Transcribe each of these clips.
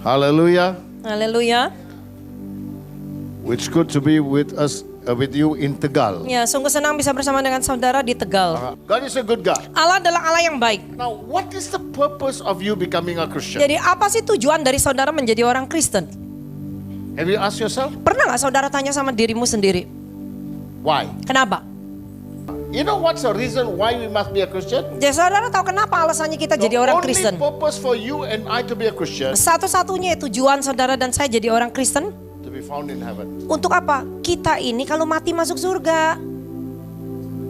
Hallelujah. Haleluya. It's good to be with us, with you in Tegal. Ya, sungguh senang bisa bersama dengan saudara di Tegal. God is a good God. Allah adalah Allah yang baik. Now, what is the purpose of you becoming a Christian? Jadi apa sih tujuan dari saudara menjadi orang Kristen? Have you asked yourself? Pernah gak saudara tanya sama dirimu sendiri? Why? Kenapa? You know what's the reason why we must be a Christian? Jadi saudara tahu kenapa alasannya kita jadi orang Kristen? The only purpose for you and I to be a Christian, Satu-satunya tujuan saudara dan saya jadi orang Kristen. to be found in heaven. Untuk apa? Kita ini kalau mati masuk surga.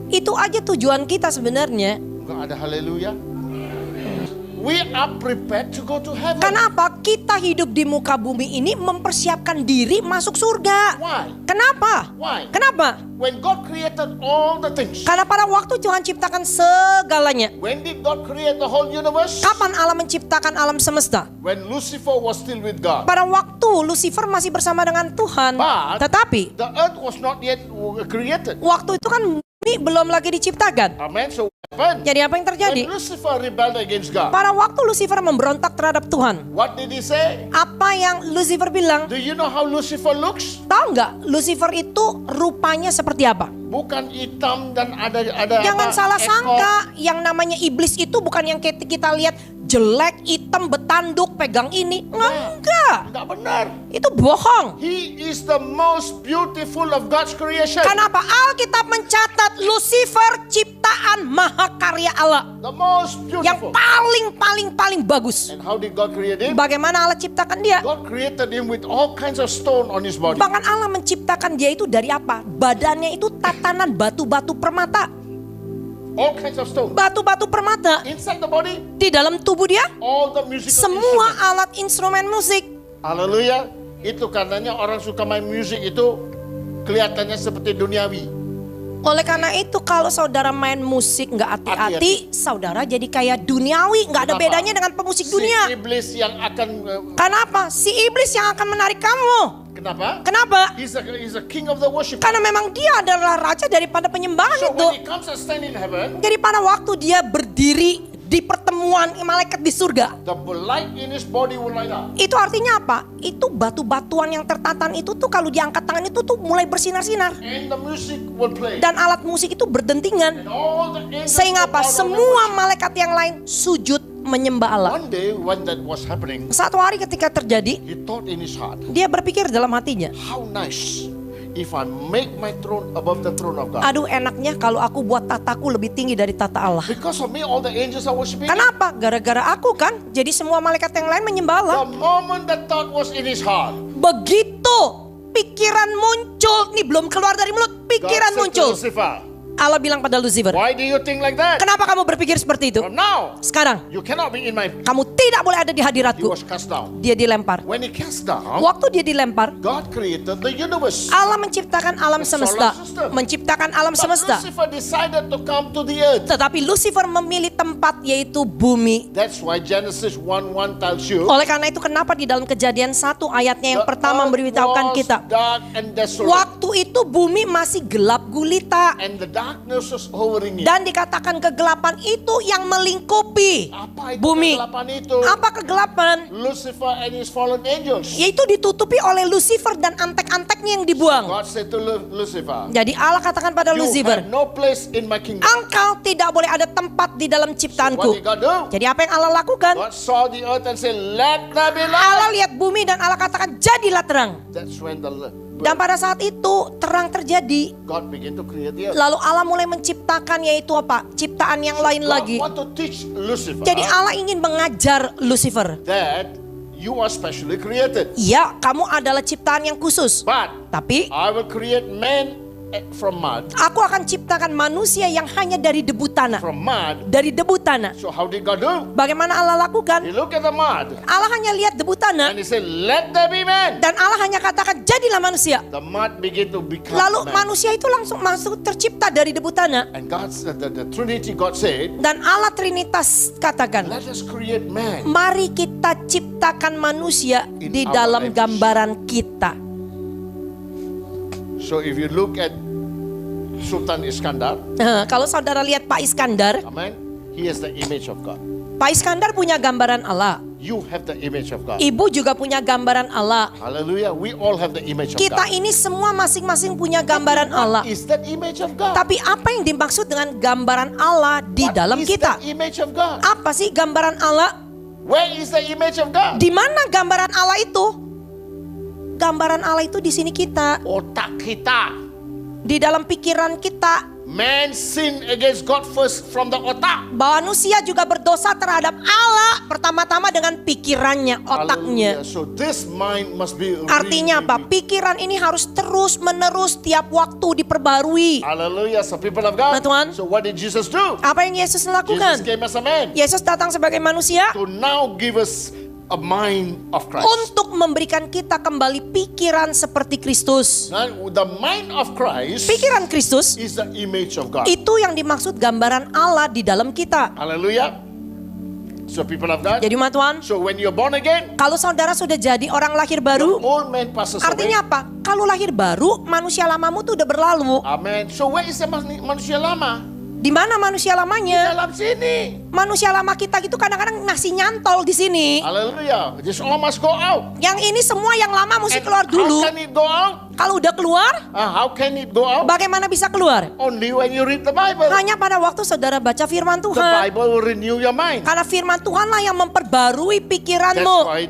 Itu aja tujuan kita sebenarnya. Bukan ada haleluya? We are prepared to go to heaven. Kenapa? Kita hidup di muka bumi ini mempersiapkan diri masuk surga. Why? Kenapa? Why? Kenapa? When God created all the things, Karena pada waktu Tuhan ciptakan segalanya. when did God create the whole universe? Kapan Allah menciptakan alam semesta? When Lucifer was still with God. Pada waktu Lucifer masih bersama dengan Tuhan. But Tetapi the earth was not yet created. waktu itu kan bumi belum lagi diciptakan. Amen. So what happened? Jadi apa yang terjadi? When Lucifer rebelled against God, Pada waktu Lucifer memberontak terhadap Tuhan. what did he say? Apa yang Lucifer bilang? Do you know how Lucifer looks? Tahu nggak Lucifer itu rupanya seperti apa? Bukan hitam dan ada Jangan apa, salah ekor. sangka, yang namanya iblis itu bukan yang kita lihat jelek, hitam, betanduk, pegang ini. Enggak. Enggak benar. Itu bohong. He is the most beautiful of God's creation. Kenapa? Alkitab mencatat Lucifer ciptaan mahakarya Allah. The most Yang beautiful. paling bagus. And how did God create him? Bagaimana Allah ciptakan dia? God created him with all kinds of stone on his body. Bahkan Allah menciptakan dia itu dari apa? Badannya itu tatanan batu-batu permata. All kinds of stone. Batu-batu permata. Inside the body, Di dalam tubuh dia, all the musical semua instruments. alat instrumen musik. Haleluya. Itu karenanya orang suka main musik itu kelihatannya seperti duniawi. Oleh karena itu kalau saudara main musik nggak hati-hati, saudara jadi kayak duniawi, nggak ada Kenapa? bedanya dengan pemusik Si dunia. iblis yang akan Kenapa? Si iblis yang akan menarik kamu. kenapa? Kenapa? He's a king of the worship. Karena memang dia adalah raja daripada penyembahan So itu. when he comes and stand in heaven, Jadi pada waktu dia berdiri di pertemuan malaikat di surga, the light in his body will light up. itu artinya apa? Itu batu-batuan yang tertatan itu tuh kalau diangkat tangan itu tuh mulai bersinar-sinar. And the music will play. Dan alat musik itu berdentingan. And all the angels Sehingga will apa? bow down and Semua worship. malaikat yang lain sujud menyembah Allah. One day when that was happening, Satu hari ketika terjadi, he thought in his heart, dia berpikir dalam hatinya, how nice if I make my throne above the throne of God. aduh enaknya kalau aku buat tataku lebih tinggi dari tata Allah. Because of me, all the angels are worshiping. Kenapa? Gara-gara aku kan. Jadi semua malaikat yang lain menyembah Allah. The moment that thought was in his heart, Begitu pikiran muncul, nih belum keluar dari mulut, God pikiran said to muncul. Lucifer, Allah bilang pada Lucifer, why do you think like that? kenapa kamu berpikir seperti itu? From now, Sekarang, you cannot be in my. kamu tidak boleh ada di He hadiratku. was cast down. Dia dilempar. When he cast down, Waktu dia dilempar, God created the universe. Allah menciptakan alam The semesta. solar system. Menciptakan alam But semesta. Lucifer decided to come to the earth. Tetapi Lucifer memilih tempat yaitu bumi. That's why Genesis 1:1 tells you. Oleh karena itu kenapa di dalam Kejadian 1 ayatnya yang the pertama earth memberitahukan was kita. dark and desolate, Waktu itu bumi masih gelap gulita. and the darkness was hovering it. Dan dikatakan kegelapan itu yang melingkupi Apa itu bumi. kegelapan itu? Apa kegelapan? Lucifer and his fallen angels. Yaitu ditutupi oleh Lucifer dan antek-anteknya yang dibuang. God said to Lucifer, Jadi Allah katakan pada you Lucifer, have no place in my kingdom. engkau tidak boleh ada tempat di dalam What ciptaanku. did God do? Jadi apa yang Allah lakukan? God saw the earth and said, let there be Allah light. lihat bumi dan Allah katakan jadilah terang. That's when Dan pada saat itu terang terjadi. God began to create the earth. Lalu Allah mulai menciptakan yaitu apa? Ciptaan yang lain God lagi. want to teach Lucifer Jadi Allah ingin mengajar Lucifer. that you are specially created. Ya, kamu adalah ciptaan yang khusus. But Tapi I will create man from mud. aku akan ciptakan manusia yang hanya dari debu tanah. From mud. Dari debu tanah. So how did God do? Bagaimana Allah He lakukan? looked at the mud Allah hanya lihat debu and tanah. he said, let there be man. Dan Allah hanya katakan jadilah manusia. The mud began to become Lalu man. manusia itu langsung masuk tercipta dari debu tanah. And God said, the Trinity God said, Dan Allah Trinitas katakan, let us create man. mari kita ciptakan manusia In di our dalam image. gambaran kita. So if you look at Sultan Iskandar, Nah, kalau saudara lihat Pak Iskandar, amen, he has the image of God. Pak Iskandar punya gambaran Allah. You have the image of God. Ibu juga punya gambaran Allah. Hallelujah. We all have the image of Kita God. ini semua masing-masing punya gambaran Allah. What is that image of God? Tapi apa yang dimaksud dengan gambaran Allah di dalam What is kita? the image of God? Apa sih gambaran Allah? Where is the image of God? Di mana gambaran Allah itu? Gambaran Allah itu di sini kita, Otak kita. di dalam pikiran kita. Man sin against God first from the otak. Manusia juga berdosa terhadap Allah pertama-tama dengan pikirannya, otaknya. Hallelujah. So this mind must be Artinya apa? Pikiran ini harus terus menerus tiap waktu diperbarui. Hallelujah. So people of God. Nah, Tuhan. So what did Jesus do? Apa yang Yesus Jesus lakukan? came as a man Yesus datang sebagai manusia to now give us a mind of Christ. untuk memberikan kita kembali pikiran seperti Kristus. Now, the mind of Christ Pikiran Kristus is the image of God. itu yang dimaksud gambaran Allah di dalam kita. Hallelujah. So people of God. Jadi Tuhan, So when you're born again, kalau saudara sudah jadi orang lahir the baru, old man passes away. artinya apa? Kalau lahir baru, manusia lamamu tuh udah berlalu. Amen. So where is the manusia lama? Di mana manusia lamanya? Dalam sini. Manusia lama kita gitu kadang-kadang masih nyantol di sini. Hallelujah. This all must go out. Yang ini semua yang lama mesti And keluar dulu. how can it go out? Kalau udah keluar, How can it go out? bagaimana bisa keluar? Only when you read the Bible. Hanya pada waktu saudara baca firman The Tuhan. Bible will renew your mind. Karena firman Tuhanlah yang memperbarui That's pikiranmu. why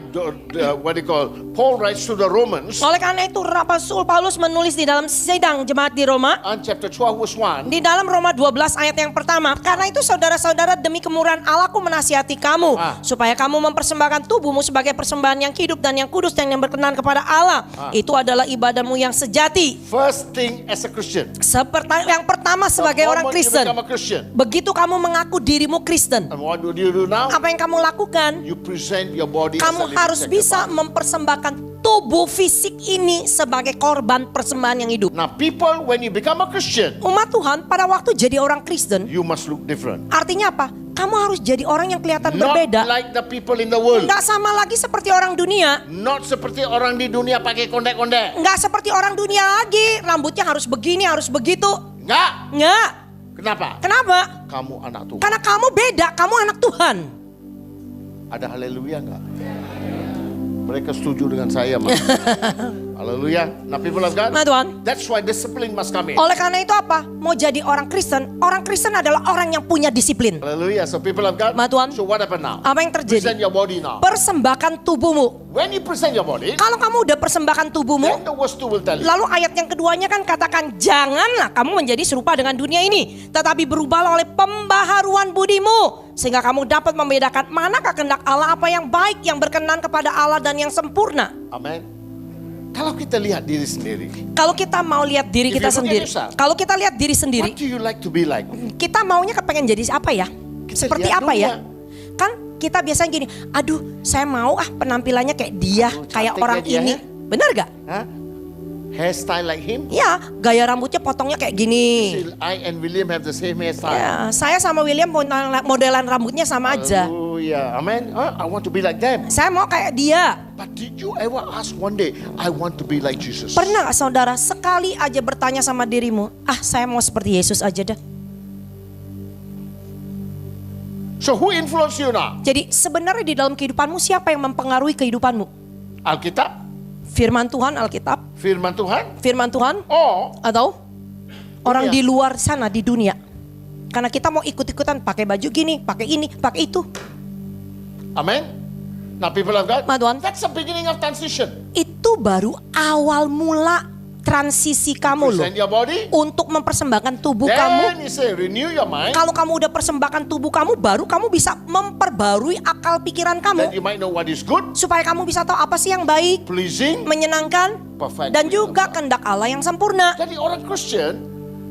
what they call Paul writes to the Romans Oleh karena itu Rasul Paulus menulis di dalam sidang jemaat di Roma. on chapter 12 verse 1. Di dalam Roma 12 ayat yang pertama. Karena itu saudara-saudara demi kemurahan Allah aku menasihati kamu. Supaya kamu mempersembahkan tubuhmu sebagai persembahan yang hidup dan yang kudus dan yang berkenan kepada Allah. Itu adalah ibadahmu yang sejati. First thing as a Christian. Seperti yang pertama sebagai The orang moment you Kristen. become a Christian. Begitu kamu mengaku dirimu Kristen. And what do you do now? Apa yang kamu lakukan? You present your body as a Kamu living harus bisa sacrifice. mempersembahkan tubuh fisik ini sebagai korban persembahan yang hidup. Now people, when you become a Christian, Umat Tuhan pada waktu jadi orang Kristen, you must look different. artinya apa? Kamu harus jadi orang yang kelihatan Not berbeda. like the people in the world. Nggak sama lagi seperti orang dunia. Not seperti orang di dunia pakai kondek-kondek. Nggak seperti orang dunia lagi. Rambutnya harus begini, harus begitu. Enggak. Nggak. Kenapa? Kenapa? Kamu anak Tuhan. Karena kamu beda. Kamu anak Tuhan. Ada haleluya enggak? Mereka setuju dengan saya, Mas. Haleluya. Nah, people of God. Nah Tuhan. That's why discipline must come in. Oleh karena itu apa? Mau jadi orang Kristen adalah orang yang punya disiplin. Haleluya. So people of God. Nah, Tuhan. So what happened now? Apa yang terjadi? Present your body now. Persembahkan tubuhmu. When you present your body, Kalau kamu udah persembahkan tubuhmu, then the verse 2 will tell you. lalu ayat yang keduanya kan katakan janganlah kamu menjadi serupa dengan dunia ini, tetapi berubahlah oleh pembaharuan budimu sehingga kamu dapat membedakan manakah kehendak Allah, apa yang baik, yang berkenan kepada Allah dan yang sempurna. Amin. Kalau kita lihat diri sendiri, Kalau kita mau lihat diri If kita you look at sendiri, yourself, kalau kita lihat diri what sendiri, do you like to be like? kita maunya kepengen jadi apa ya? Kita Seperti lihat apa dunia. ya? Kan kita biasanya gini, aduh saya mau penampilannya kayak dia, Aduh, kayak cantiknya orang dia, ini. ya? Benar gak? Huh? Hairstyle like him? Ya, gaya rambutnya potongnya kayak gini. Still, I and William have the same hairstyle. Ya, saya sama William modelan rambutnya sama aja. Hallelujah. Amen. I want to be like them. Saya mau kayak dia. But did you ever ask one day, I want to be like Jesus? Pernah gak saudara sekali aja bertanya sama dirimu, saya mau seperti Yesus aja dah. So who influenced you now? Jadi sebenarnya di dalam kehidupanmu siapa yang mempengaruhi kehidupanmu? Alkitab? Firman Tuhan, Alkitab, Firman Tuhan? firman Tuhan, Or atau orang Dunia. di luar sana di dunia. Karena kita mau ikut-ikutan pakai baju gini, pakai ini, pakai itu. Amen. Now people of God, Ma, Tuhan. that's the beginning of transition. Itu baru awal mula transisi kamu loh. Present your body. Untuk mempersembahkan tubuh kamu. Then you say renew your mind. Kalau kamu udah persembahkan tubuh kamu, baru kamu bisa memperbarui akal pikiran Then kamu. you might know what is good, Supaya kamu bisa tahu apa sih yang baik, pleasing, menyenangkan, perfect. dan juga kehendak Allah yang sempurna. Jadi orang Kristen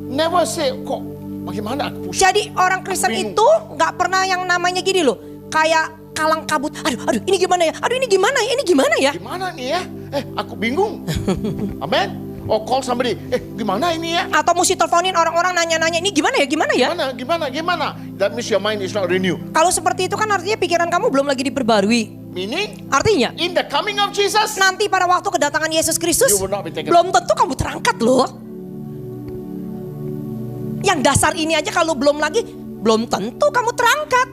never say, kok bagaimana aku pusing? Jadi orang Kristen Bingung. itu gak pernah yang namanya gini loh. Kayak kalang kabut. Aduh ini gimana ya? Aduh ini gimana ya? Ini gimana ya? Gimana nih ya? Aku bingung. Amen. Or call somebody, gimana ini ya? Atau mesti teleponin orang-orang nanya-nanya, ini gimana ya? Gimana ya? Gimana? That means your mind is not renewed. Kalau seperti itu kan artinya pikiran kamu belum lagi diperbarui. Meaning, Artinya in the coming of Jesus, nanti pada waktu kedatangan Yesus Kristus, you will not be taken. belum tentu kamu terangkat loh. Yang dasar ini aja kalau belum tentu kamu terangkat.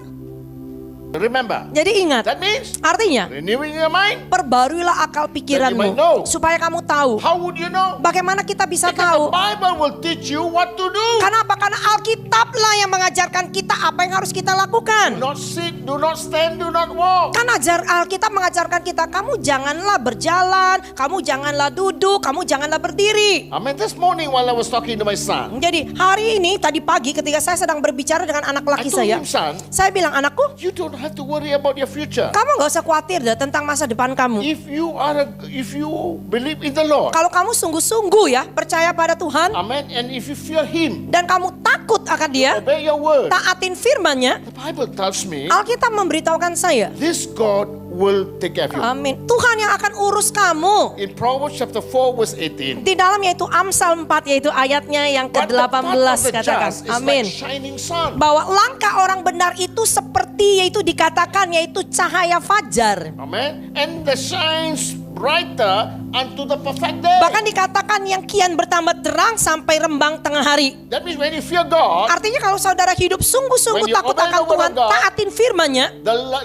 Remember. Jadi ingat, That means artinya renewing your mind. perbaruilah akal That you pikiranmu might know. supaya kamu tahu. How would you know? Bagaimana kita bisa Because tahu? the Bible will teach you what to do. Karena apa? Karena Alkitablah yang mengajarkan kita apa yang harus kita Do lakukan. not sit, do not stand, do not walk. Kan Alkitab mengajarkan kita, kamu janganlah berjalan, kamu janganlah duduk, kamu janganlah berdiri. I mean, this morning while I was talking to my son, Jadi hari ini tadi pagi ketika saya sedang berbicara dengan anak I laki told saya, him, son, saya bilang, anakku, you don't have to worry about your future. kamu gak usah khawatir deh tentang masa depan kamu. If you believe in the Lord, Kalau kamu sungguh-sungguh ya percaya pada Tuhan amen, and if you fear Him, dan kamu takut akan Dia, obey your word. taatin firman-Nya, The Bible tells me Alkitab memberitahukan saya, this God will take care of you. amin, Tuhan yang akan urus kamu. In Proverbs chapter 4 verse 18. Di dalam yaitu Amsal 4 yaitu ayatnya yang But the path ke-18 of the katakan, just is amin. like shining sun. Bahwa langkah orang benar itu seperti yaitu dikatakan yaitu cahaya fajar. Amen. And the shines brighter unto the perfect day. Bahkan dikatakan yang kian bertambah terang sampai rembang tengah hari. That means when you fear God, Artinya kalau saudara hidup sungguh-sungguh When you takut obey akan the word Tuhan, of God, taatin firman-Nya,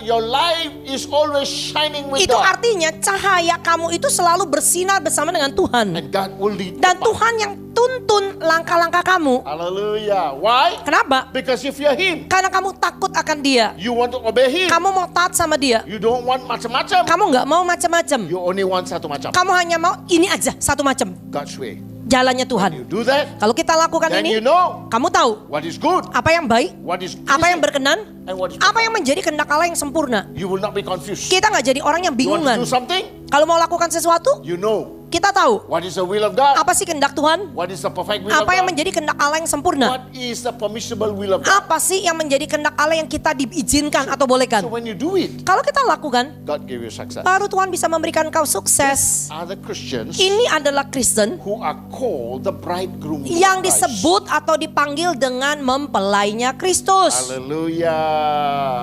your life is always shining with itu God. artinya cahaya kamu itu selalu bersinar bersama dengan Tuhan. And God will lead Dan the path. Tuhan yang tuntun langkah-langkah kamu. Hallelujah. Why? Kenapa? Because you fear Him. Karena kamu takut akan Dia. You want to obey Him. Kamu mau taat sama Dia. You don't want macam-macam. Kamu nggak mau macam-macam. You only want satu macam. Kamu hanya mau ini aja, satu macam. God's way. Jalannya You Tuhan. do that, Kalau kita lakukan then you ini, know kamu tahu what is good, apa yang baik, what is apa yang pleasing, berkenan, and what is apa yang menjadi kehendak Allah yang sempurna. You will not be confused. Kita nggak jadi orang yang You want to bingungan. do something, Kalau mau lakukan sesuatu, you know kita tahu what is the will of God, apa sih kehendak Tuhan, what is the perfect will of apa yang God, menjadi kehendak Allah yang sempurna, what is the permissible will of God. apa sih yang menjadi kehendak Allah yang kita diizinkan atau bolehkan. So when you do it, Kalau kita lakukan, God give you success. baru Tuhan bisa memberikan kau sukses. Other Christians Ini adalah Kristen who are called the bridegroom of yang Christ. disebut atau dipanggil dengan mempelainya Kristus. Haleluya.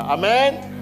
Amin.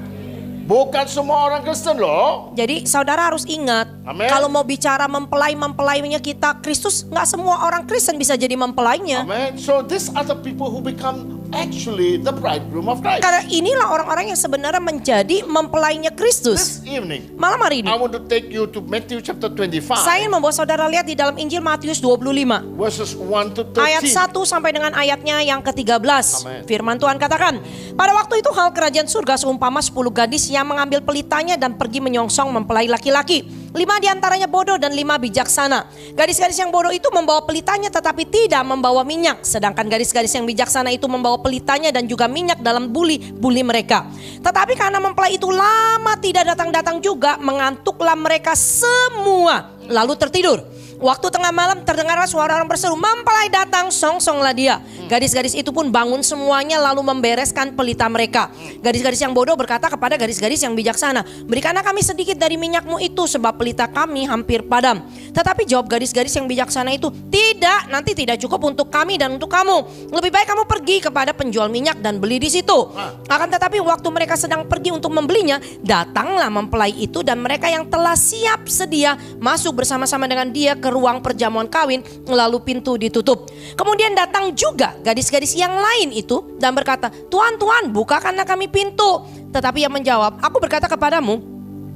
Bukan semua orang Kristen loh. Jadi saudara harus ingat, Amin. kalau mau bicara mempelainya kita Kristus, nggak semua orang Kristen bisa jadi mempelainya. Amen. So these are the people who become actually the bridegroom of Christ. Karena inilah orang-orang yang sebenarnya menjadi mempelainya Kristus. This evening, Malam hari ini, I want to take you to Matthew chapter 25, saya ingin membawa saudara lihat di dalam Injil Matius 25. verses 1 to 13. Ayat 1 sampai dengan ayatnya yang ke-13. Amen. Firman Tuhan katakan, pada waktu itu hal kerajaan surga seumpama 10 gadis yang mengambil pelitanya dan pergi menyongsong mempelai laki-laki. 5 diantaranya bodoh dan 5 bijaksana. Gadis-gadis yang bodoh itu membawa pelitanya tetapi tidak membawa minyak. Sedangkan gadis-gadis yang bijaksana itu membawa pelitanya dan juga minyak dalam buli mereka. Tetapi karena mempelai itu lama tidak datang-datang juga, mengantuklah mereka semua lalu tertidur. Waktu tengah malam terdengarlah suara orang berseru, mempelai datang, songsonglah dia. Gadis-gadis itu pun bangun semuanya lalu membereskan pelita mereka. Gadis-gadis yang bodoh berkata kepada gadis-gadis yang bijaksana, berikanlah kami sedikit dari minyakmu itu sebab pelita kami hampir padam. Tetapi jawab gadis-gadis yang bijaksana itu, tidak, nanti tidak cukup untuk kami dan untuk kamu. Lebih baik kamu pergi kepada penjual minyak dan beli di situ. Akan tetapi waktu mereka sedang pergi untuk membelinya, datanglah mempelai itu dan mereka yang telah siap sedia masuk bersama-sama dengan dia ke ruang perjamuan kawin, lalu pintu ditutup. Kemudian datang juga gadis-gadis yang lain itu dan berkata, Tuhan, Tuhan, bukakanlah kami pintu. Tetapi ia menjawab, aku berkata kepadamu,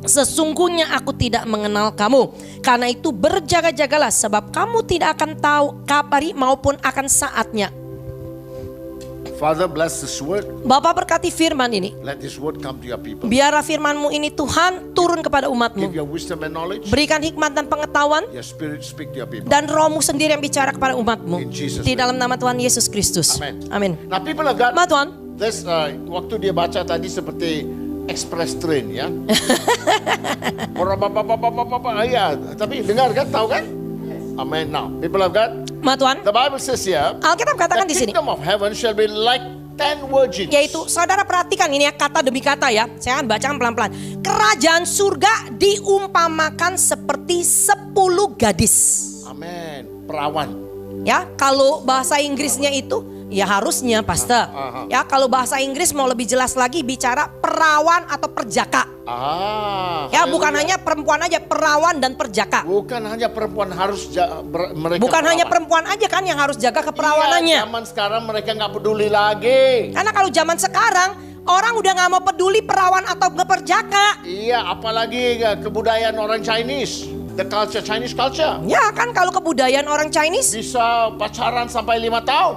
sesungguhnya aku tidak mengenal kamu. Karena itu berjaga-jagalah sebab kamu tidak akan tahu kapan maupun akan saatnya. Father, bless this word. Bapak berkati firman ini. Let this word come to your people. Biarlah firman-Mu ini Tuhan turun kepada Give umat-Mu. your wisdom and knowledge. Berikan hikmat dan pengetahuan. Your spirit speak to your people. Dan Roh-Mu sendiri yang bicara kepada umat-Mu. In Jesus' Di name. dalam nama Tuhan Yesus Kristus. Amen. Amin. Now people of God, Ma Tuhan, this, waktu dia baca tadi seperti express train ya. Ya, tapi dengar kan, tahu kan? Amen. Now, people of God, Ma Tuhan, the Bible says here, Alkitab katakan the di sini, kingdom of heaven shall be like 10 virgins. yaitu saudara perhatikan ini ya, kata demi kata ya. Saya akan bacakan pelan-pelan. Kerajaan surga diumpamakan seperti 10 gadis. Amen. Perawan. Ya, kalau bahasa Inggrisnya itu ya harusnya pastor. Ya, kalau bahasa Inggris mau lebih jelas lagi bicara perawan atau perjaka. Ya, bukan hanya perempuan aja, perawan dan perjaka. Bukan hanya perempuan harus mereka. Bukan perawan. hanya perempuan aja kan yang harus jaga keperawanannya. Iya, zaman sekarang mereka nggak peduli lagi. Karena kalau zaman sekarang Orang udah gak mau peduli perawan atau perjaka. Iya, apalagi kebudayaan orang Chinese. The culture, Chinese culture. Ya kan, kalau kebudayaan orang Chinese, Bisa pacaran sampai 5 tahun.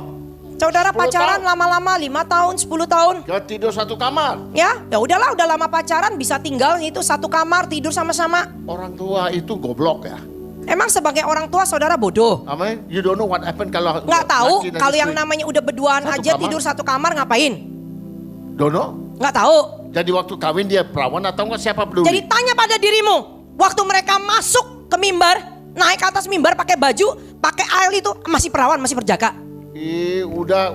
saudara 10 pacaran tahun. lama-lama 5 tahun, 10 tahun. Kita tidur satu kamar. Ya udahlah, udah lama pacaran bisa tinggal itu satu kamar tidur sama-sama. Orang tua itu goblok ya. Emang sebagai orang tua saudara bodoh? Amin. You don't know what happened kalau Nggak tahu laki dan kalau yang istri. namanya udah berduaan Satu aja kamar. tidur satu kamar ngapain? Don't know. Nggak tahu. Jadi waktu kawin dia perawan atau enggak, siapa peduli? Jadi tanya pada dirimu, waktu mereka masuk ke mimbar, naik ke atas mimbar pakai baju, pakai ail itu masih perawan, masih perjaka?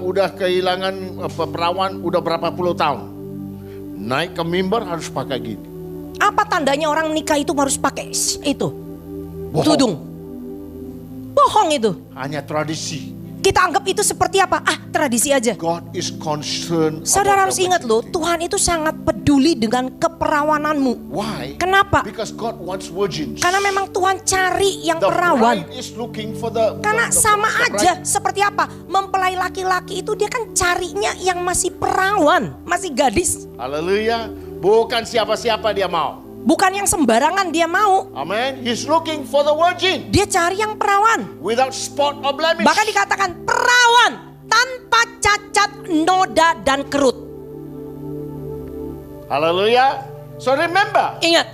Udah kehilangan perawan udah berapa puluh tahun. Naik ke mimbar harus pakai gini. Apa tandanya orang nikah itu harus pakai itu? Bohong. Tudung. Bohong itu. Hanya tradisi. Kita anggap itu seperti apa? Tradisi aja. God is concerned. Saudara about harus your ingat loh, virginity. Tuhan itu sangat peduli dengan keperawananmu. Why? Kenapa? Because God wants virgins. Karena memang Tuhan cari yang The perawan. bride is looking for the Karena the sama bride. aja seperti apa? Mempelai laki-laki itu dia kan carinya yang masih perawan, masih gadis. Haleluya. Bukan siapa-siapa dia mau. Bukan yang sembarangan dia mau. Amen. He's looking for the virgin Dia cari yang perawan. without spot or blemish. Bahkan dikatakan perawan tanpa cacat, noda, dan kerut. Haleluya. So remember. Ingat,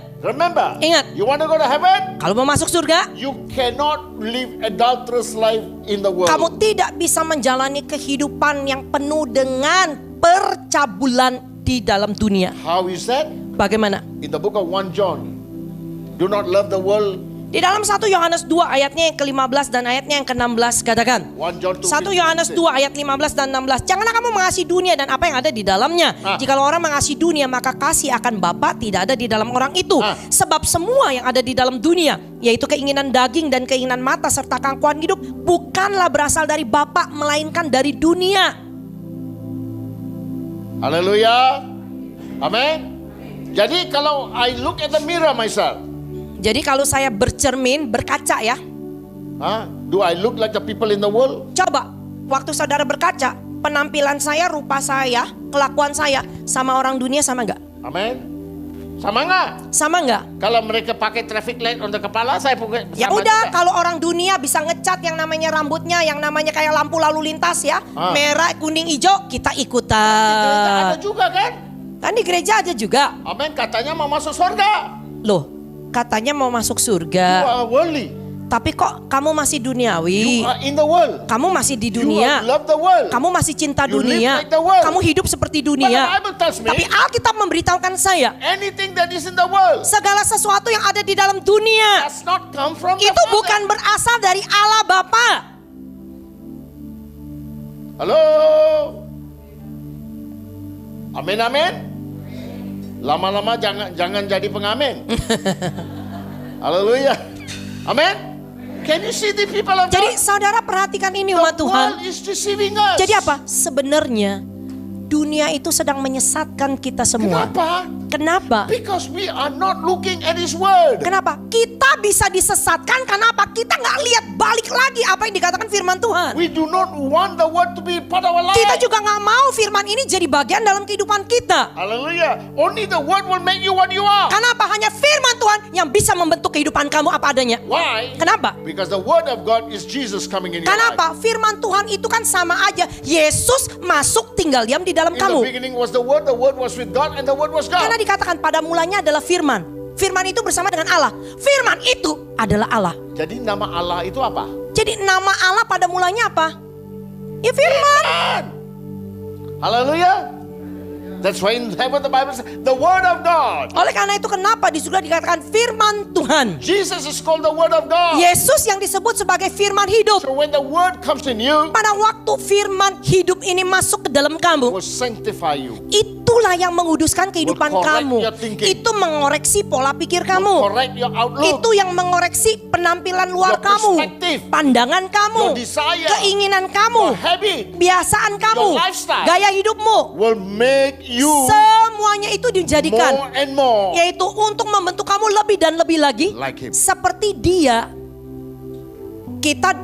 Ingat. You want to go to heaven? kalau mau masuk surga, You cannot live adulterous life in the world. kamu tidak bisa menjalani kehidupan yang penuh dengan percabulan di dalam dunia. How is that? Bagaimana? In the book of 1 John. Do not love the world. Di dalam 1 Yohanes 2 ayatnya yang ke-15 dan ayatnya yang ke-16 katakan. 1 John 2. 1 Yohanes 2 ayat 15 dan 16. Janganlah kamu mengasihi dunia dan apa yang ada di dalamnya. Jikalau orang mengasihi dunia, maka kasih akan Bapa tidak ada di dalam orang itu. Sebab semua yang ada di dalam dunia, yaitu keinginan daging dan keinginan mata serta keangkuhan hidup, bukanlah berasal dari Bapa melainkan dari dunia. Haleluya. Amen. Jadi kalau I look at the mirror myself. Jadi kalau saya bercermin, berkaca ya. Do I look like the people in the world? Coba, waktu saudara berkaca, penampilan saya, rupa saya, kelakuan saya, sama orang dunia sama enggak? Amen. Sama nggak? Sama enggak? Kalau mereka pakai traffic light untuk kepala, saya pakai. Ya sama udah, juga. kalau orang dunia bisa ngecat yang namanya rambutnya, yang namanya kayak lampu lalu lintas ya, merah, kuning, hijau, kita Di gereja ikutan. ada juga kan? Kan di gereja aja juga. Amin. Katanya mau masuk surga. Loh, katanya mau masuk You surga, are worldly. tapi kok kamu masih duniawi? You are in the world. Kamu masih di You dunia. love the world. Kamu masih cinta You live dunia. like the world. Kamu hidup seperti But the dunia. Bible tells me, Tapi Alkitab memberitahukan saya, anything that is in the world segala sesuatu yang ada di dalam dunia does not come from the itu Father. bukan berasal dari Allah Bapa. Halo. Amin, amin. Lama-lama jangan jadi pengamen. Haleluya. Amin. Can you see the people of Jadi God? saudara perhatikan ini The umat Tuhan. world is deceiving us. Jadi apa? Sebenarnya dunia itu sedang menyesatkan kita semua. Kenapa? Kenapa? Because we are not looking at His word. Kenapa? Kita bisa disesatkan karena apa? Kita nggak lihat balik lagi apa yang dikatakan firman Tuhan. We do not want the word to be part of our life. Kita juga nggak mau firman ini jadi bagian dalam kehidupan kita. Hallelujah. Only the word will make you what you are. Karena apa? Hanya firman Tuhan yang bisa membentuk kehidupan kamu apa adanya. Why? Kenapa? Because the word of God is Jesus coming in your life. Kenapa? Firman Tuhan itu kan sama aja. Yesus masuk tinggal diam di dalam In the kamu. beginning was the word was with God, and the word was God. Karena dikatakan pada mulanya adalah firman. Firman itu bersama dengan Allah. Firman itu adalah Allah. Jadi nama Allah itu apa? Jadi nama Allah pada mulanya apa? Ya firman. Hallelujah. That's why in heaven the Bible says the word of God. Oleh karena itu kenapa di surga dikatakan firman Tuhan. Jesus is called the word of God. Yesus yang disebut sebagai firman hidup. So when the word comes in you, Pada waktu firman hidup ini masuk ke dalam it kamu, will sanctify you. itulah yang menguduskan kehidupan Will correct kamu. your thinking. Itu mengoreksi pola pikir Will kamu. correct your outlook. Itu yang mengoreksi penampilan luar Your kamu, perspective. pandangan kamu, Your desire. keinginan kamu, Your habit kebiasaan kamu, Your lifestyle. gaya hidupmu. will make you Semuanya itu dijadikan, more and more yaitu untuk membentuk kamu lebih dan lebih lagi like Him. seperti Dia.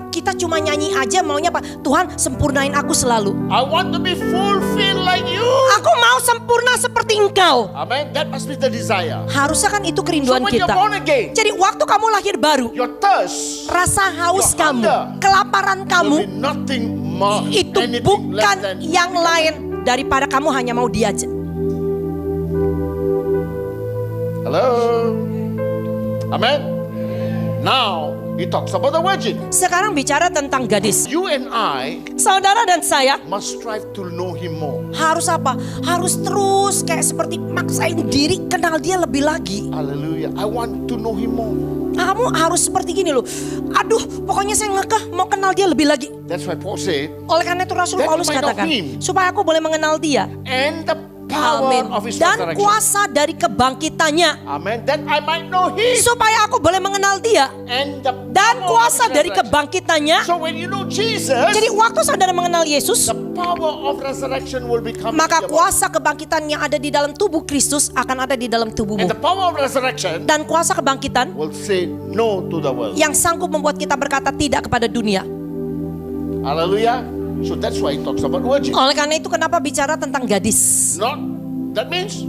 Kita cuma nyanyi aja maunya apa? Tuhan sempurnain aku selalu. I want to be fulfilled like you. Aku mau sempurna seperti engkau. Amen. That must be the desire. Harusnya kan itu So kerinduan when you're kita. born again, Jadi waktu kamu lahir baru, your thirst rasa haus Your kamu, hunger kelaparan will kamu, be nothing more, itu anything less bukan than yang lain daripada kamu hanya mau dia aja. Hello. Amen. Now he talks about the virgin. Sekarang bicara tentang gadis. You and I Saudara dan saya must strive to know him more. harus apa? Harus terus kayak seperti maksain diri kenal dia lebih lagi. Hallelujah. I want to know him more. Kamu harus seperti gini loh. Aduh, pokoknya saya ngekeh mau kenal dia lebih lagi. That's why Paul said, Oleh karena itu Rasul That Paulus you might know katakan, him. supaya aku boleh mengenal dia. and the power Amin. of his Dan resurrection. kuasa dari kebangkitannya. Amen. That I might know him Supaya aku boleh mengenal dia. and the Dan power of kuasa his dari resurrection. kebangkitannya. So when you know Jesus, Jadi waktu saudara mengenal Yesus, the power of resurrection will become maka in your body. kuasa kebangkitan yang ada di dalam tubuh Kristus akan ada di dalam And tubuhmu. the power of resurrection Dan kuasa kebangkitan will say no to the world. yang sanggup membuat kita berkata tidak kepada dunia. Hallelujah. So that's why he talks about virgin. Oleh karena itu kenapa bicara tentang gadis? Not that means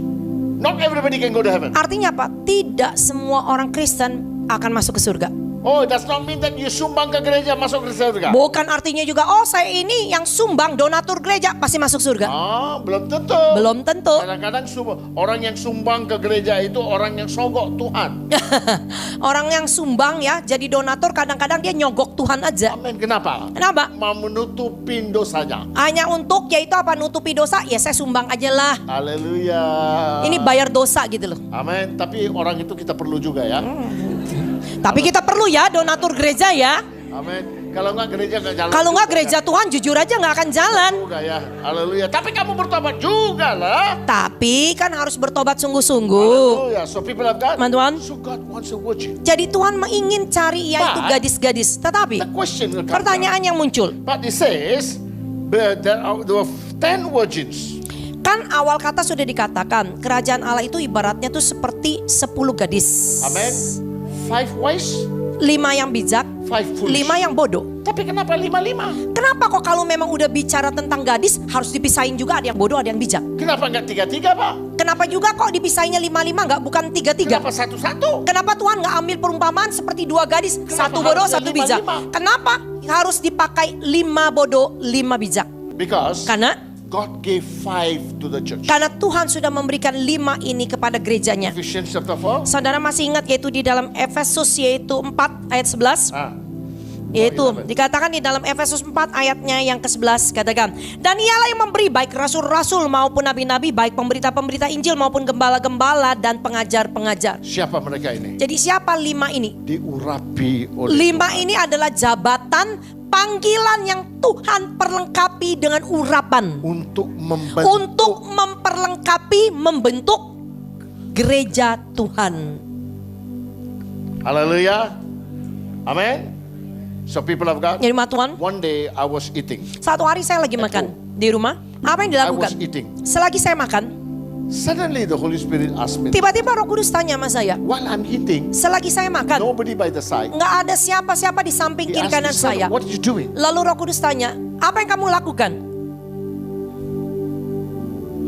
not everybody can go to heaven. Artinya apa? Tidak semua orang Kristen akan masuk ke surga. Oh, it does not mean that you sumbang ke gereja masuk ke surga. Bukan artinya juga, oh saya ini yang sumbang donatur gereja pasti masuk surga. Belum tentu. Belum tentu. Kadang-kadang orang yang sumbang ke gereja itu orang yang sogok Tuhan. Orang yang sumbang ya, jadi donatur kadang-kadang dia nyogok Tuhan aja. Amin. Kenapa? Kenapa? Mau menutupin dosanya. Hanya untuk yaitu apa? Nutupi dosa, ya saya sumbang aja lah. Haleluya. Ini bayar dosa gitu loh. Amin. Tapi orang itu kita perlu juga ya. Tapi kita perlu ya donatur gereja ya. Amin. Kalau enggak gereja enggak jalan. Kalau nggak juga gereja Tuhan jujur aja nggak akan jalan. Juga ya. Haleluya. Tapi kamu bertobat juga lah. Tapi kan harus bertobat sungguh-sungguh. Haleluya. So people of God. Teman-teman. So God wants a virgin. Jadi Tuhan ingin cari yaitu But, gadis-gadis. Tetapi The question will come. pertanyaan yang muncul. But it says there were 10 virgins. Kan awal kata sudah dikatakan kerajaan Allah itu ibaratnya tuh seperti 10 gadis. Amen. 5 wise, 5 yang bijak, 5 foolish. 5 yang bodoh. Tapi kenapa 5-5? Kenapa kok kalau memang udah bicara tentang gadis harus dipisahin juga, ada yang bodoh ada yang bijak. Kenapa enggak 3-3, Pak? Kenapa juga kok dipisahinnya 5-5 nggak bukan 3-3? Kenapa 1-1? Kenapa Tuhan nggak ambil perumpamaan seperti 2 gadis, Kenapa 1 bodoh, harusnya 1 bijak? 5-5? Kenapa harus dipakai 5 bodoh, 5 bijak? Because Karena God gave 5 to the church. Tuhan sudah memberikan 5 ini kepada gerejanya. Ephesians chapter 4. Saudara masih ingat yaitu di dalam Efesus yaitu 4 ayat 11? Yaitu dikatakan di dalam Efesus 4 ayatnya yang ke-11 katakan, dan ialah yang memberi baik rasul-rasul maupun nabi-nabi, baik pemberita-pemberita Injil maupun gembala-gembala dan pengajar-pengajar. Siapa mereka ini? Jadi siapa 5 ini? Diurapi oleh 5 ini adalah jabatan panggilan yang Tuhan perlengkapi dengan urapan untuk untuk memperlengkapi, membentuk gereja Tuhan. Haleluya. Amen. So people of God, Jadi Tuhan, one day I was eating. satu hari saya lagi makan di rumah. Apa yang I was dilakukan? eating. Selagi saya makan, Suddenly the Holy Spirit asked me, tiba-tiba Roh Kudus tanya sama saya. while I'm eating, Selagi saya makan, nobody by the side. nggak ada siapa-siapa di samping He kiri asked me, kanan "Son, saya. what are you doing?" Lalu Roh Kudus tanya, apa yang kamu lakukan?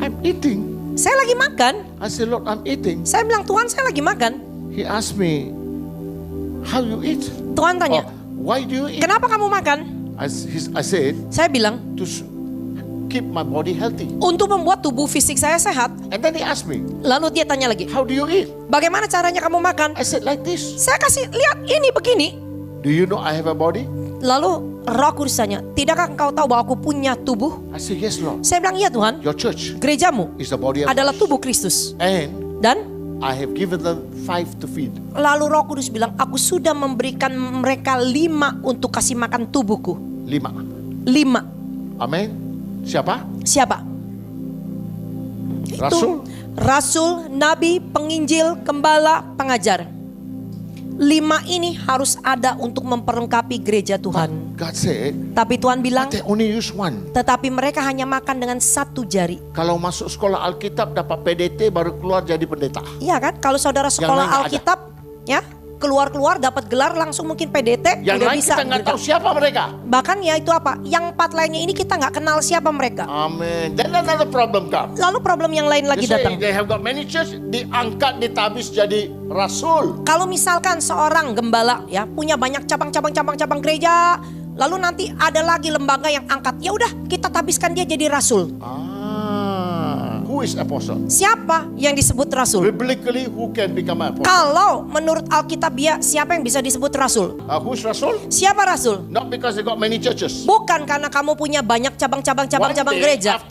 I'm eating. Saya lagi makan. I said, Lord, I'm eating. Saya bilang, Tuhan saya lagi makan. He asked me, how you eat? Tuhan tanya, Why do you eat? kenapa kamu makan? I said, Saya bilang, to keep my body healthy. untuk membuat tubuh fisik saya sehat. And then he asked me, Lalu dia tanya lagi, how do you eat? bagaimana caranya kamu makan? I said, like this. Saya kasih lihat ini begini. Do you know I have a body? Lalu Roh Kudus tanya, tidakkah engkau tahu bahwa aku punya tubuh? I said, yes, Lord. Saya bilang, iya Tuhan, Your church gerejamu is the body of adalah Christ. tubuh Kristus. And Dan I have given them 5 to feed. lalu Roh Kudus bilang, aku sudah memberikan mereka 5 untuk kasih makan tubuhku. 5. 5. Amen. Siapa? Siapa? Rasul. Rasul, nabi, penginjil, gembala, pengajar. 5 ini harus ada untuk memperlengkapi gereja Tuhan. God said, Tapi Tuhan bilang, they only use 1. tetapi mereka hanya makan dengan 1 jari. Kalau masuk sekolah Alkitab dapat PDT baru keluar jadi pendeta. Iya kan? Kalau saudara lain sekolah nggak ada. Alkitab, ya, keluar-keluar dapat gelar langsung mungkin PDT, Yang udah lain bisa. kita nggak tahu siapa mereka. Bahkan ya itu apa? Yang 4 lainnya ini kita nggak kenal siapa mereka. Amin. Then another problem come. Lalu problem yang lain lagi They say datang. they have got many church, diangkat, ditabis jadi rasul. Kalau misalkan seorang gembala ya punya banyak cabang gereja, lalu nanti ada lagi lembaga yang angkat, ya udah kita tabiskan dia jadi rasul. Who is apostle? Siapa yang disebut rasul? Biblically, who can become an apostle? Kalau menurut Alkitabiah siapa yang bisa disebut rasul? Who is rasul? Siapa rasul? Not because they got many churches. Bukan karena kamu punya banyak cabang One day, gereja.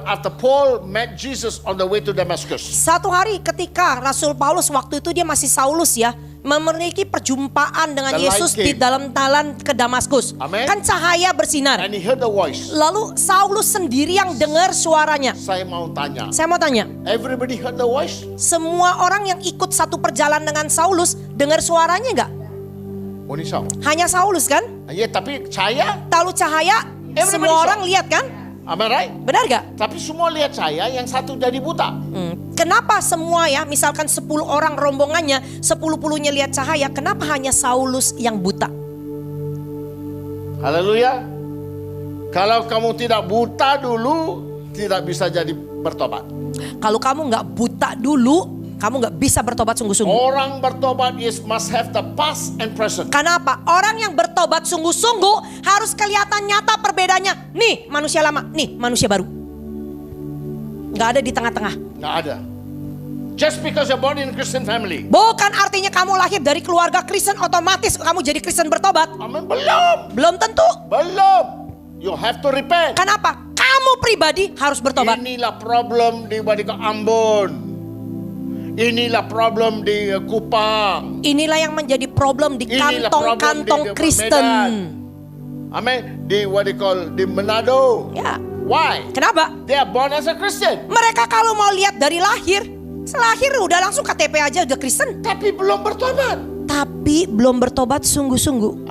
after Paul met Jesus on the way to Damascus, Satu hari ketika Rasul Paulus waktu itu dia masih Saulus ya, memiliki perjumpaan dengan The light Yesus came. di dalam jalan ke Damaskus. Amen. Kan cahaya bersinar. and he heard the voice. Lalu Saulus sendiri yang dengar suaranya. Saya mau tanya, Saya mau tanya, everybody heard the voice? semua orang yang ikut satu perjalanan dengan Saulus dengar suaranya enggak? Only Saul. Hanya Saulus kan? Ya, tapi saya, Lalu cahaya Everybody semua saw. orang lihat kan? am I right? Benar gak? Tapi semua lihat saya, yang satu jadi buta. Kenapa semua ya, misalkan 10 orang rombongannya, 10-10-nya lihat cahaya, kenapa hanya Saulus yang buta? Haleluya. Kalau kamu tidak buta dulu, tidak bisa jadi bertobat. Kalau kamu nggak buta dulu, kamu nggak bisa bertobat sungguh-sungguh. Orang bertobat must have the past and present. Karena apa? Orang yang bertobat sungguh-sungguh harus kelihatan nyata perbedaannya. Nih manusia lama, nih manusia baru. Nggak ada di tengah-tengah. Nggak ada. Just because you're born in a Christian family. Bukan artinya kamu lahir dari keluarga Kristen otomatis kamu jadi Kristen bertobat. Amin. Belum. Belum tentu. Belum. You have to repent. Kenapa? Kamu pribadi harus bertobat. Inilah problem di Ambon. Inilah problem di Kupang. Inilah yang menjadi problem di Inilah problem kantong-kantong di Kristen. Medan. Amin. Di di Manado. Ya. Why? Kenapa? They are born as a Christian. Mereka kalau mau lihat dari lahir, selahir udah langsung KTP aja udah Kristen. Tapi belum bertobat. Tapi belum bertobat sungguh-sungguh.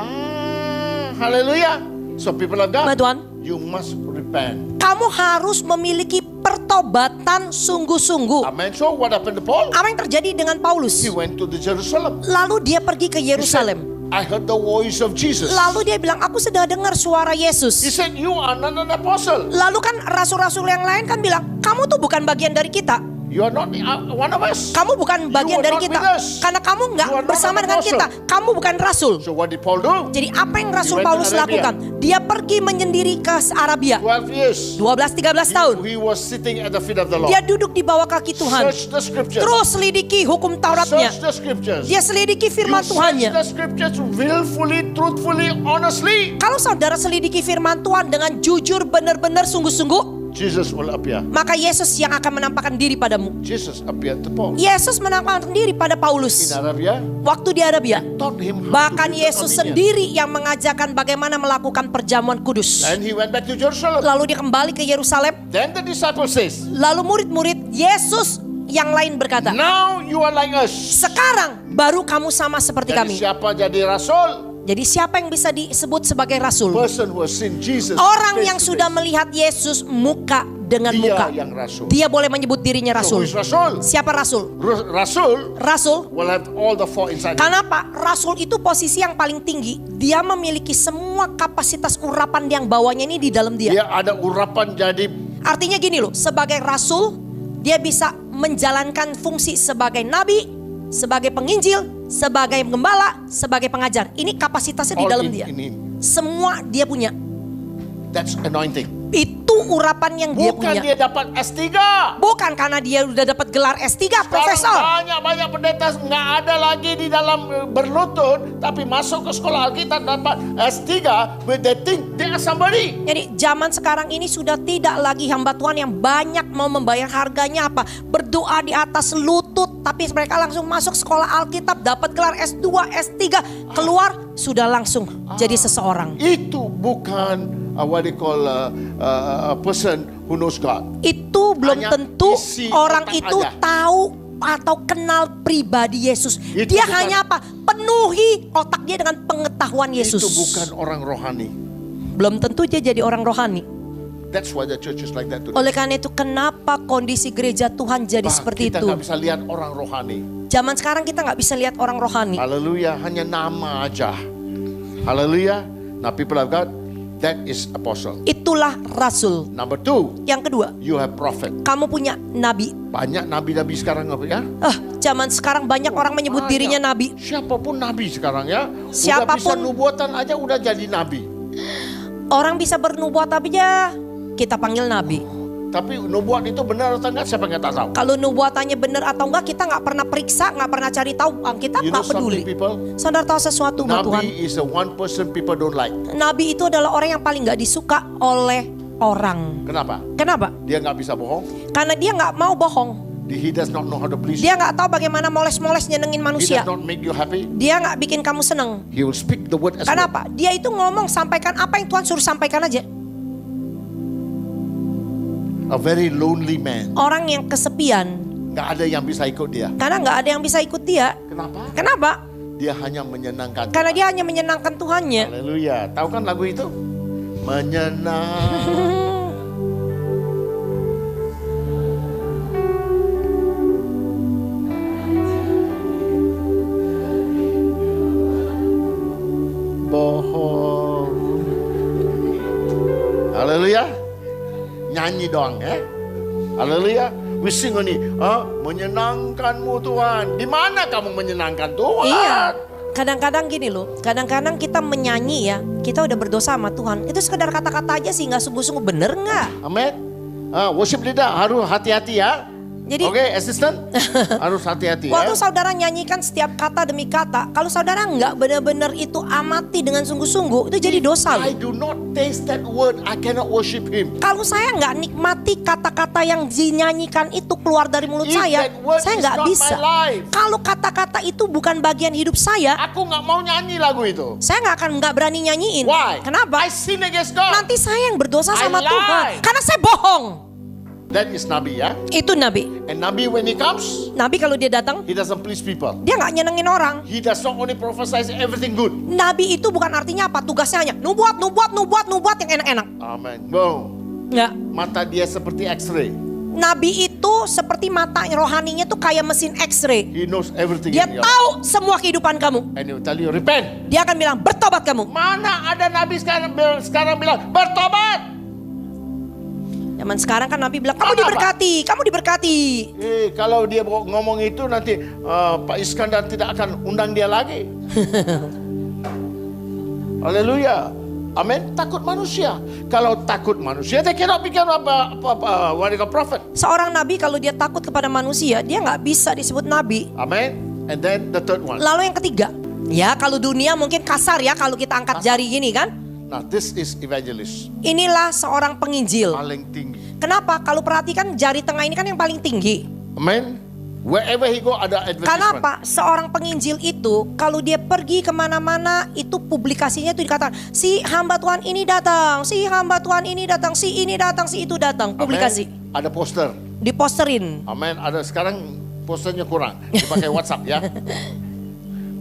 Haleluya. So people of God, Tuhan, you must repent. kamu harus memiliki pertobatan sungguh-sungguh. Amen. So what happened to Paul? Apa yang terjadi dengan Paulus? He went to the Jerusalem. Lalu dia pergi ke He said, Yerusalem. I heard the voice of Jesus. Lalu dia bilang, aku sudah dengar suara He Yesus. said, you are not an apostle. Lalu kan rasul-rasul yang lain kan bilang, kamu tuh bukan bagian dari kita. You are not one of us. Kamu bukan bagian You are dari not kita. with us. Karena kamu You are nggak not bersama an dengan apostle. kita. Kamu bukan rasul. So what did Paul do? Jadi apa yang Rasul He went to Paulus Arabia. lakukan? Dia pergi menyendiri ke Arabia. 12 years. 12-13 tahun. He was sitting at the feet of the Lord. Dia duduk di bawah kaki Tuhan. Search the scriptures. Terus selidiki hukum Tauratnya. Search the scriptures. Dia selidiki firman You search Tuhannya. the scriptures willfully, truthfully, honestly. Kalau saudara selidiki firman Tuhan dengan jujur, benar-benar, sungguh-sungguh, Jesus will appear. maka Yesus yang akan menampakkan diri padamu. Jesus appeared to Paul. Yesus menampakkan diri pada In Paulus Arabia, waktu di Arabia. taught him how Bahkan to do the Yesus communion. sendiri yang mengajarkan bagaimana melakukan perjamuan kudus. And he went back to Jerusalem. Lalu dia kembali ke Yerusalem. Then the disciple says, Lalu murid-murid Yesus yang lain berkata, now you are like us. sekarang baru kamu sama seperti Jadi kami. siapa jadi rasul? Jadi siapa yang bisa disebut sebagai rasul? Person who has seen Jesus. Orang face yang to sudah face. melihat Yesus muka dengan Dia muka. yang rasul. Dia boleh menyebut dirinya So who rasul. is rasul? Siapa rasul? Rasul Rasul. will have all the four inside. Kenapa? Rasul itu posisi yang paling tinggi. Dia memiliki semua kapasitas urapan yang bawanya ini di dalam dia. Dia ada urapan jadi Artinya gini loh, sebagai rasul dia bisa menjalankan fungsi sebagai nabi, sebagai penginjil, sebagai gembala, sebagai pengajar. Ini kapasitasnya di all dalam in dia. him. Semua dia punya. That's anointing. Itu urapan yang dia Bukan punya. dia dapat S3. Bukan karena dia udah dapat gelar S3, profesor. Banyak pendeta nggak ada lagi di dalam berlutut, tapi masuk ke sekolah Alkitab dapat S3, but they think they are somebody. Jadi zaman sekarang ini sudah tidak lagi hamba Tuhan yang banyak mau membayar harganya apa? Berdoa di atas lutut, tapi mereka langsung masuk sekolah Alkitab, dapat gelar S2, S3, keluar sudah langsung jadi seseorang. Itu bukan what they call a person who knows God. Itu belum Hanya tentu isi orang otak itu aja. tahu atau kenal pribadi Yesus. Itu Dia bukan- hanya apa? Penuhi otak dia dengan pengetahuan Yesus. Itu bukan orang rohani. Belum tentu dia jadi orang rohani. That's why the church is like that today. Oleh karena itu kenapa kondisi gereja Tuhan jadi seperti Kita itu? nggak bisa lihat orang rohani. Zaman sekarang kita nggak bisa lihat orang rohani. Haleluya, hanya nama aja. Haleluya. Now people of God, that is apostle. Itulah rasul. Number 2, Yang kedua, you have prophet. kamu punya nabi. Banyak nabi-nabi sekarang ya. Zaman sekarang banyak orang menyebut Banyak. dirinya nabi. Siapapun nabi sekarang ya. Udah bisa Siapapun. nubuatan aja udah jadi nabi. Orang bisa bernubuat tapi ya kita panggil nabi. Tapi nubuat itu benar atau enggak siapa yang tak tahu. Kalau nubuatannya benar atau enggak kita nggak pernah periksa, nggak pernah cari tahu. Alkitab You know nggak peduli. something people? Saudara tahu sesuatu buat Tuhan? Nabi is the one person people don't like. Nabi itu adalah orang yang paling nggak disuka oleh orang. Kenapa? Kenapa? Dia nggak bisa bohong. Karena dia nggak mau bohong. He does not know how to please. Dia nggak tahu bagaimana moles-moles nyenengin He manusia. does not make you happy. Dia nggak bikin kamu seneng. He will speak the word as well. Kenapa? Dia itu ngomong sampaikan apa yang Tuhan suruh sampaikan aja. A very lonely man. Orang yang kesepian. Nggak ada yang bisa ikut dia. Karena nggak ada yang bisa ikut dia. Kenapa? Kenapa? Dia hanya menyenangkan. Karena dia hanya menyenangkan Tuhannya. Haleluya. Tahu kan lagu itu? Menyenang. Bohong. Haleluya. Nyanyi doang ya. Haleluya. We sing only. Menyenangkanmu Tuhan. Di mana kamu menyenangkan Tuhan? Iya. Kadang-kadang gini loh. Kadang-kadang kita menyanyi ya. Kita udah berdosa sama Tuhan. Itu sekedar kata-kata aja sih. Nggak sungguh-sungguh, bener nggak? Amin. Worship leader harus hati-hati ya. Jadi Oke, assistant harus hati-hati ya. waktu saudara nyanyikan setiap kata demi kata, kalau saudara nggak benar-benar itu amati dengan sungguh-sungguh, itu jadi dosa I loh. do not taste that word, I cannot worship him. Kalau saya nggak nikmati kata-kata yang dinyanyikan itu keluar dari mulut If saya that word is nggak not bisa. my life. Kalau kata-kata itu bukan bagian hidup saya Aku nggak mau nyanyi lagu itu. nggak berani nyanyiin. Why? Kenapa? I sin against God. Nanti saya yang berdosa I sama lie. Tuhan. Karena saya bohong. That is Nabi ya. Itu Nabi. And Nabi when he comes, Nabi kalau dia datang, he doesn't please people. dia nggak nyenengin orang. He does not only prophesy everything good. Nabi itu bukan artinya apa? Tugasnya hanya nubuat yang enak-enak. Amen. Go. Nggak. Mata dia seperti X-ray. Nabi itu seperti mata rohaninya tuh kayak mesin X-ray. He knows everything. Dia in your life. tahu semua kehidupan kamu. And he will tell you repent. Dia akan bilang bertobat kamu. Mana ada Nabi sekarang bilang bertobat. Zaman sekarang kan Nabi bilang kamu Apa? diberkati. Kalau dia ngomong itu nanti Pak Iskandar tidak akan undang dia lagi. Haleluya. Amin. Takut manusia. Kalau takut manusia, they cannot become what they call prophet. Seorang nabi kalau dia takut kepada manusia, dia nggak bisa disebut nabi. Amin. And then the third one. Lalu yang ketiga, ya kalau dunia mungkin kasar ya kalau kita angkat jari gini kan. Now this is evangelist. Inilah seorang penginjil. Paling tinggi. Kenapa? Kalau perhatikan jari tengah ini kan yang paling tinggi. Amin. Wherever he go ada advertisement. Kenapa? Seorang penginjil itu kalau dia pergi kemana-mana itu publikasinya itu dikatakan si hamba Tuhan ini datang, si hamba Tuhan ini datang, si ini datang, si itu datang. Publikasi. Amen. Ada poster. Diposterin. Amin. Ada sekarang posternya kurang. Dipakai WhatsApp ya.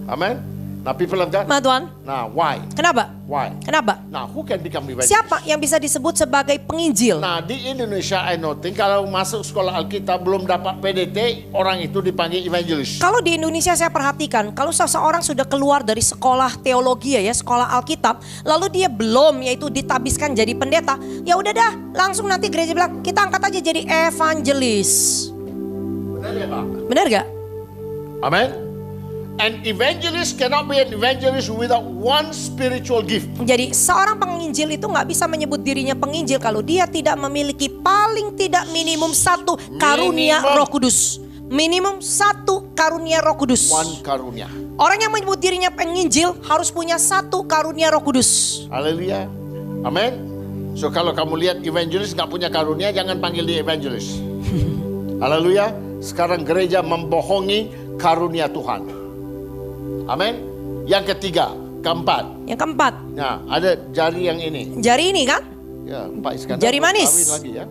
Amin. Now people of God. Ma Tuhan. Now why? Kenapa? Why? Kenapa? Now who can become evangelist? Siapa yang bisa disebut sebagai penginjil? Nah di Indonesia I noting kalau masuk sekolah Alkitab belum dapat PDT orang itu dipanggil evangelist. Kalau di Indonesia saya perhatikan, kalau seseorang sudah keluar dari sekolah teologi ya, sekolah Alkitab, lalu dia belum yaitu ditabiskan jadi pendeta, ya udah dah, langsung nanti gereja bilang kita angkat aja jadi evangelis. Benar ya Pak? Benar gak? Amen. An evangelist cannot be an evangelist without one spiritual gift. Jadi seorang penginjil itu nggak bisa menyebut dirinya penginjil kalau dia tidak memiliki paling tidak minimum satu karunia Minimum. Roh Kudus. Minimum satu karunia Roh Kudus. One karunia. Orang yang menyebut dirinya penginjil harus punya satu karunia Roh Kudus. Haleluya. Amin. So kalau kamu lihat evangelist nggak punya karunia, jangan panggil dia evangelist. Haleluya. Sekarang gereja membohongi karunia Tuhan. Amin. Yang ketiga, keempat. Yang keempat, Nah, ada jari yang ini. jari ini kan? Ya, Pak Iskandar. Jari manis. Kawin lagi ya.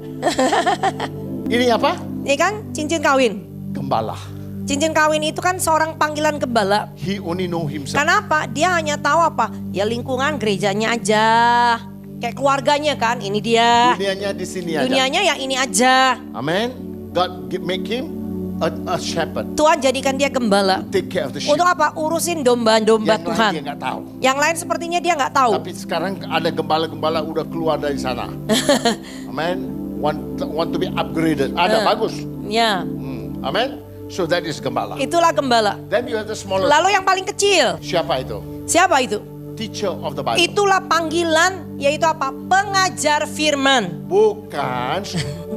Ini apa? Ini kan cincin kawin. Gembala. Cincin kawin itu kan seorang panggilan gembala. He only know himself. Kenapa? Dia hanya tahu apa? Ya lingkungan gerejanya aja. kayak keluarganya kan, ini dia. Dunianya di sini aja. Dunianya yang ini aja. Amen. God make him a shepherd. Tuhan jadikan dia gembala. Take care of the sheep. Untuk apa? Urusin domba-domba Yang lain Tuhan. dia nggak tahu. Yang lain sepertinya dia nggak tahu. Tapi sekarang ada gembala-gembala udah keluar dari sana. Amen. Want to be upgraded. Ada bagus. Ya, Amen. So that is gembala. itulah gembala. Then you have the smaller. Lalu yang paling kecil, Siapa itu? siapa itu? Teacher of the Bible. Itulah panggilan, yaitu apa? Pengajar firman. Bukan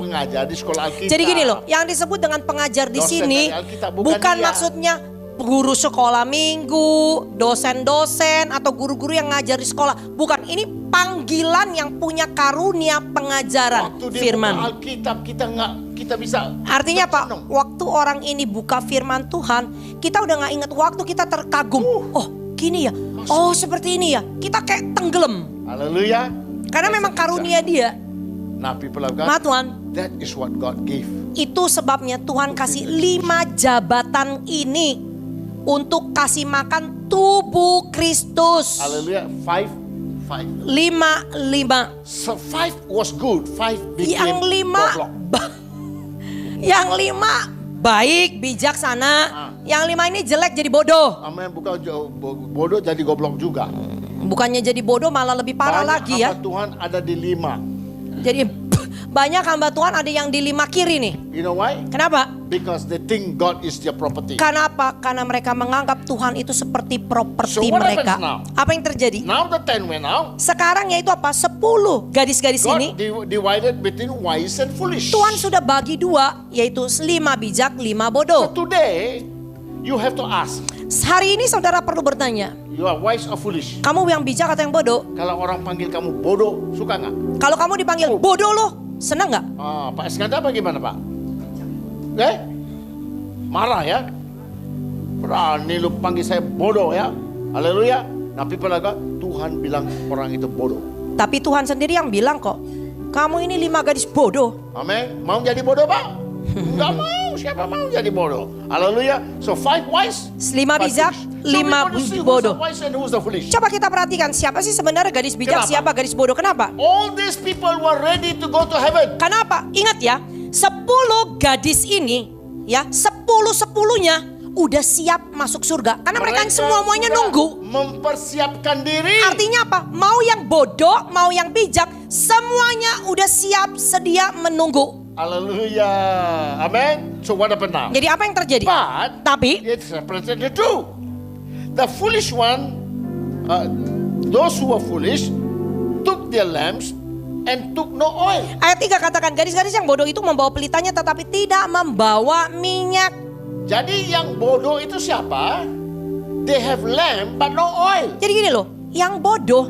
pengajar di sekolah Alkitab. Jadi gini loh, yang disebut dengan pengajar di Dosen sini dari Alkitab, bukan bukan dia. maksudnya guru sekolah minggu, dosen-dosen atau guru-guru yang ngajar di sekolah. Bukan, ini panggilan yang punya karunia pengajaran Waktu dia firman. buka Alkitab kita bisa. Artinya apa? senang. Waktu orang ini buka firman Tuhan, kita udah gak ingat waktu kita terkagum. Oh gini ya, oh seperti ini ya. Kita kayak tenggelam. Haleluya. Karena memang karunia dia. Nah, people of God, Ma Tuhan, that is what God gave. itu sebabnya Tuhan kasih 5 jabatan ini untuk kasih makan tubuh Kristus. Haleluya. Five. 5. So 5 was good. 5 became Yang 5 goblok. Yang 5 baik, bijaksana. Yang 5 ini jelek jadi bodoh. Amin. Bukan bodoh jadi goblok juga. Bukannya jadi bodoh malah lebih parah Banyak lagi ya. hamba Tuhan ada di 5. Jadi banyak hamba Tuhan ada yang di 5 kiri nih. You know why? Kenapa? Because they think God is their property. Kenapa? Karena mereka menganggap Tuhan itu seperti properti So what mereka. happens now? Apa yang terjadi? Now the 10 went out. Sekarang yaitu apa? 10 gadis-gadis God ini. divided between wise and foolish. Tuhan sudah bagi 2, yaitu 5 bijak, 5 So bodoh. today you have to ask, Hari ini saudara perlu bertanya, you are wise or foolish? kamu yang bijak atau yang bodoh? Kalau orang panggil kamu bodoh, suka nggak? Kalau kamu dipanggil bodoh loh, senang nggak? Pak Iskandar bagaimana Pak? Marah ya? Berani lu panggil saya bodoh ya? Haleluya. Nah, people of God, Tuhan bilang orang itu bodoh. Tapi Tuhan sendiri yang bilang kok, kamu ini 5 gadis bodoh. Amin. Mau jadi bodoh Pak? Enggak mau. Siapa mau jadi bodoh? Haleluya. So 5 wise, 5 bijak, 5 bodoh. Wise and who's the foolish? Coba kita perhatikan siapa sih sebenarnya gadis bijak, Kenapa? siapa gadis bodoh. Kenapa? All these people were ready to go to heaven. Kenapa? Ingat ya, 10 gadis ini ya, 10-10-nya udah siap masuk surga. Karena mereka semuanya sudah nunggu. mempersiapkan diri. Artinya apa? Mau yang bodoh, mau yang bijak, semuanya udah siap sedia menunggu. Haleluya. Amen. So what happened now? Jadi apa yang terjadi? But Tapi it separated the two. The foolish one, those who were foolish, took their lamps and took no oil. ayat 3 katakan, gadis-gadis yang bodoh itu membawa pelitanya tetapi tidak membawa minyak. Jadi yang bodoh itu siapa? They have lamp but no oil. Jadi gini loh, yang bodoh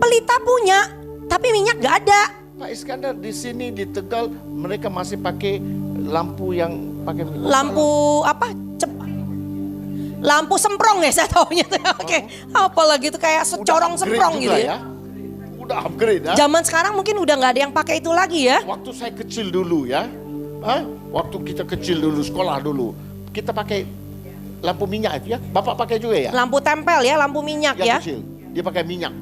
pelita punya tapi minyak gak ada. Pak Iskandar, di sini di Tegal mereka masih pakai lampu yang pakai Lampu apa? Lampu semprong ya saya taunya. Oke, apalagi itu kayak secorong semprong gitu ya. Udah upgrade ya. Zaman sekarang mungkin udah nggak ada yang pakai itu lagi ya. Waktu saya kecil dulu ya, waktu kita kecil dulu sekolah dulu, kita pakai lampu minyak itu ya. Bapak pakai juga ya? Lampu tempel ya, lampu minyak ya. Yang kecil, dia pakai minyak.